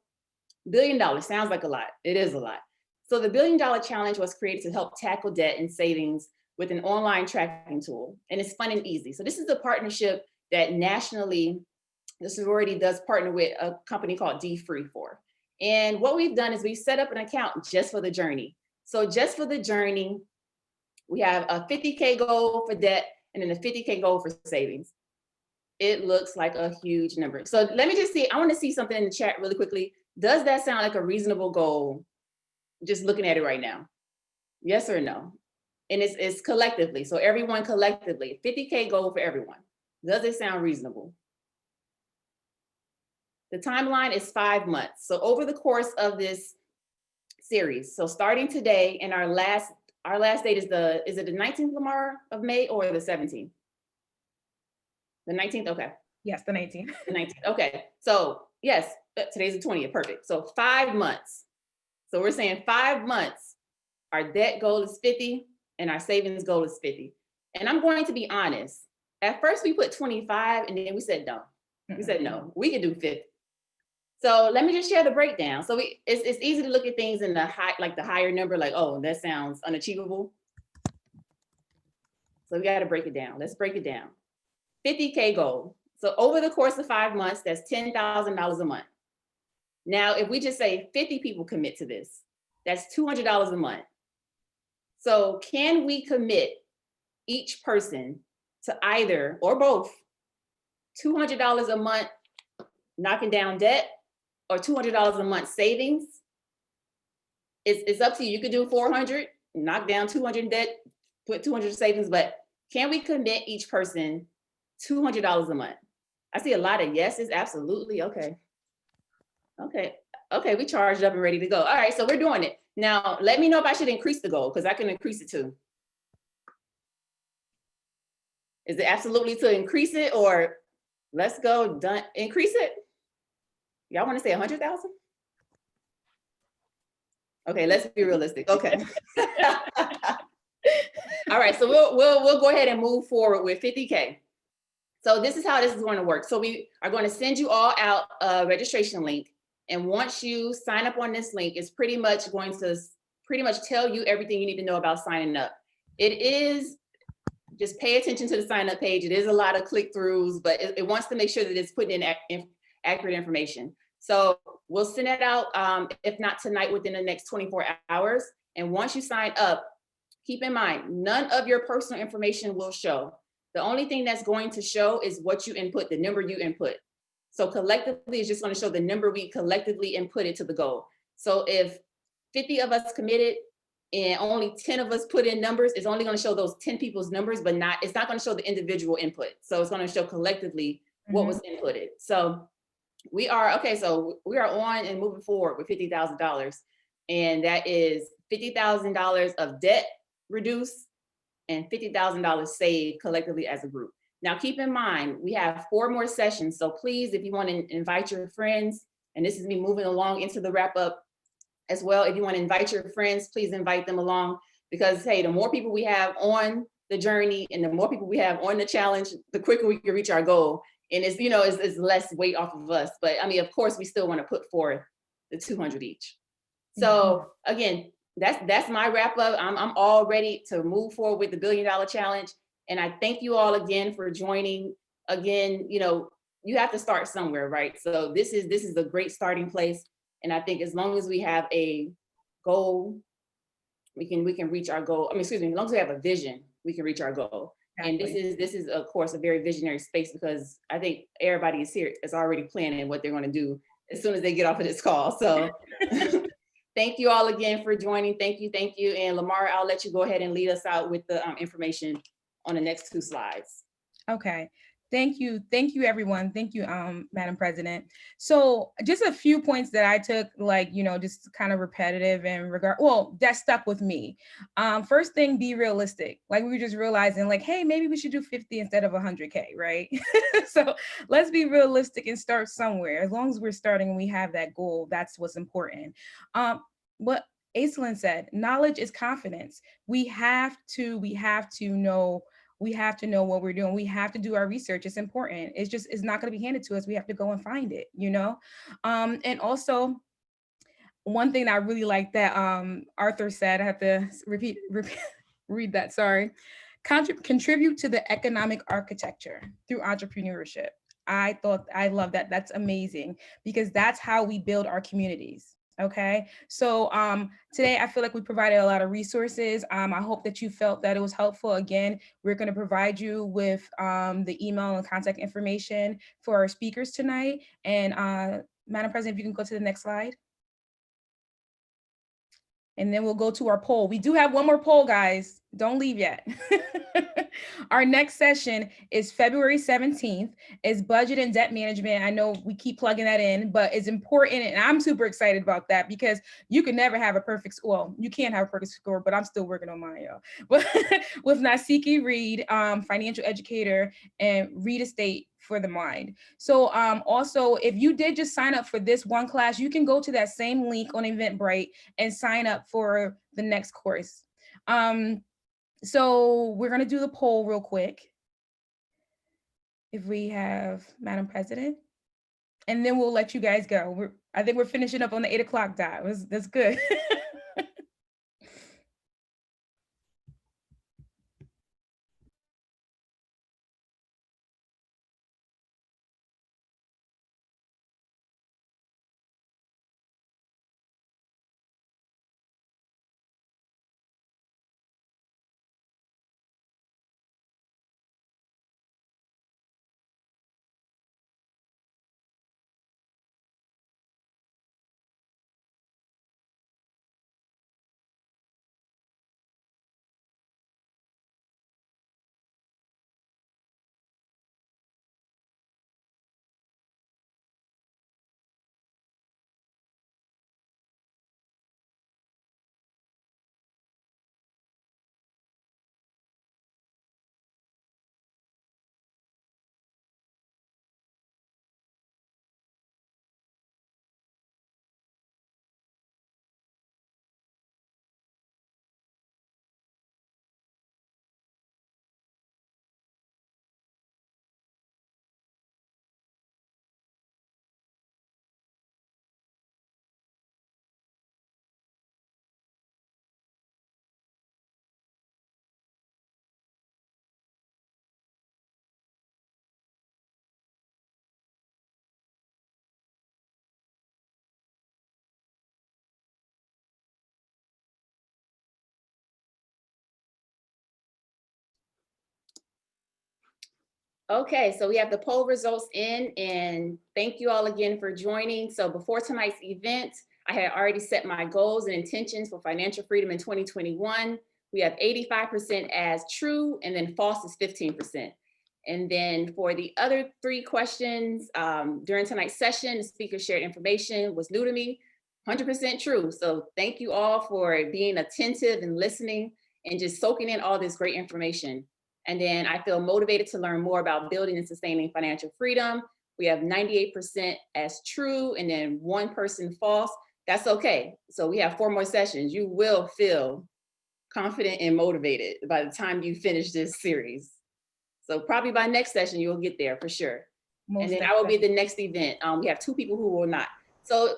$1 billion sounds like a lot. It is a lot. So the $1 billion challenge was created to help tackle debt and savings with an online tracking tool. And it's fun and easy. So this is a partnership that nationally, the sorority does partner with a company called D-Free for. And what we've done is we've set up an account just for the journey. So just for the journey, we have a 50K goal for debt and then a 50K goal for savings. It looks like a huge number. So let me just see, I want to see something in the chat really quickly. Does that sound like a reasonable goal? Just looking at it right now. Yes or no? And it's collectively, so everyone collectively, 50K goal for everyone. Does it sound reasonable? The timeline is 5 months. So over the course of this series, so starting today, and our last date is it the 19th, Lamar, of May, or the 17th? The 19th, okay. Yes, the 19th. The 19th, okay. So yes, today's the 20th, perfect. So 5 months. So we're saying 5 months, our debt goal is 50 and our savings goal is 50. And I'm going to be honest, at first we put 25 and then we said no. We said no, we can do 50. So let me just share the breakdown. So it's easy to look at things in the higher number, like, oh, that sounds unachievable. So we got to break it down. Let's break it down. 50K goal. So over the course of 5 months, that's $10,000 a month. Now, if we just say 50 people commit to this, that's $200 a month. So can we commit each person to either or both $200 a month knocking down debt or $200 a month savings? It's up to you. You could do 400, knock down 200 debt, put 200 savings, but can we commit each person $200 a month? I see a lot of yeses, absolutely, okay. Okay, we charged up and ready to go. All right, so we're doing it. Now, let me know if I should increase the goal, because I can increase it too. Is it absolutely to increase it, or let's go, done, increase it? Y'all want to say 100,000? Okay, let's be realistic. Okay. All right, so we'll go ahead and move forward with 50K. So this is how this is going to work. So we are going to send you all out a registration link. And once you sign up on this link, it's pretty much going to tell you everything you need to know about signing up. It is, just pay attention to the sign up page. It is a lot of click throughs, but it wants to make sure that it's putting in accurate information. So we'll send it out, if not tonight, within the next 24 hours. And once you sign up, keep in mind, none of your personal information will show. The only thing that's going to show is what you input, the number you input. So collectively, it's just going to show the number we collectively inputted to the goal. So if 50 of us committed and only 10 of us put in numbers, it's only going to show those 10 people's numbers, but it's not going to show the individual input. So it's going to show collectively what was inputted. So we are on and moving forward with $50,000. And that is $50,000 of debt reduced and $50,000 saved collectively as a group. Now, keep in mind, we have 4 more sessions. So please, if you want to invite your friends, and this is me moving along into the wrap up as well. If you want to invite your friends, please invite them along, because hey, the more people we have on the journey and the more people we have on the challenge, the quicker we can reach our goal. And it's less weight off of us. But I mean, of course, we still want to put forth the 200 each. So again, that's my wrap up. I'm all ready to move forward with the $1 billion challenge. And I thank you all again for joining. Again, you have to start somewhere, right? So this is a great starting place. And I think as long as we have a goal, we can reach our goal. As long as we have a vision, we can reach our goal. Exactly. And this is of course a very visionary space, because I think everybody is already planning what they're going to do as soon as they get off of this call. So Thank you all again for joining. Thank you. And Lamar, I'll let you go ahead and lead us out with the information on the next 2 slides. Okay. Thank you. Thank you, everyone. Thank you, Madam President. So just a few points that I took, like, just kind of repetitive and that stuck with me. First thing, be realistic. Like, we were just realizing, like, hey, maybe we should do 50 instead of 100K, right? So let's be realistic and start somewhere. As long as we're starting and we have that goal, that's what's important. What Aislinn said, knowledge is confidence. We have to know what we're doing. We have to do our research. It's important. It's not going to be handed to us. We have to go and find it, and also one thing I really like that Arthur said, I have to read that, sorry. Contribute to the economic architecture through entrepreneurship. I love that. That's amazing, because that's how we build our communities. Okay, so today I feel like we provided a lot of resources. I hope that you felt that it was helpful. Again, we're going to provide you with the email and contact information for our speakers tonight. And Madam President, if you can go to the next slide. And then we'll go to our poll. We do have one more poll, guys. Don't leave yet. Our next session is February 17th. It's budget and debt management. I know we keep plugging that in, but it's important. And I'm super excited about that, because you can never have a perfect score. Well, you can't have a perfect score, but I'm still working on mine, y'all. But with Nasiki Reed, financial educator, and Reed Estate for the Mind. So also, if you did just sign up for this one class, you can go to that same link on Eventbrite and sign up for the next course. So we're going to do the poll real quick. If we have Madam President, and then we'll let you guys go. I think we're finishing up on the 8 o'clock dot. That's good. Okay, so we have the poll results in, and thank you all again for joining. So before tonight's event, I had already set my goals and intentions for financial freedom in 2021. We have 85% as true, and then false is 15%. And then for the other 3 questions, during tonight's session, the speaker shared information was new to me, 100% true. So thank you all for being attentive and listening and just soaking in all this great information. And then I feel motivated to learn more about building and sustaining financial freedom. We have 98% as true, and then 1% false. That's okay. So we have 4 more sessions. You will feel confident and motivated by the time you finish this series. So probably by next session, you'll get there for sure. And then I will be at the next event. We have 2 people who will not. So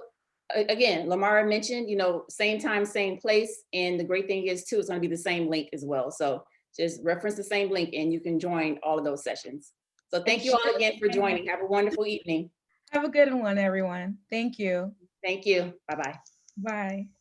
again, Lamara mentioned, same time, same place. And the great thing is too, it's going to be the same link as well. So just reference the same link and you can join all of those sessions. So thank you all again for joining. Have a wonderful evening. Have a good one, everyone. Thank you. Thank you. Bye-bye. Bye.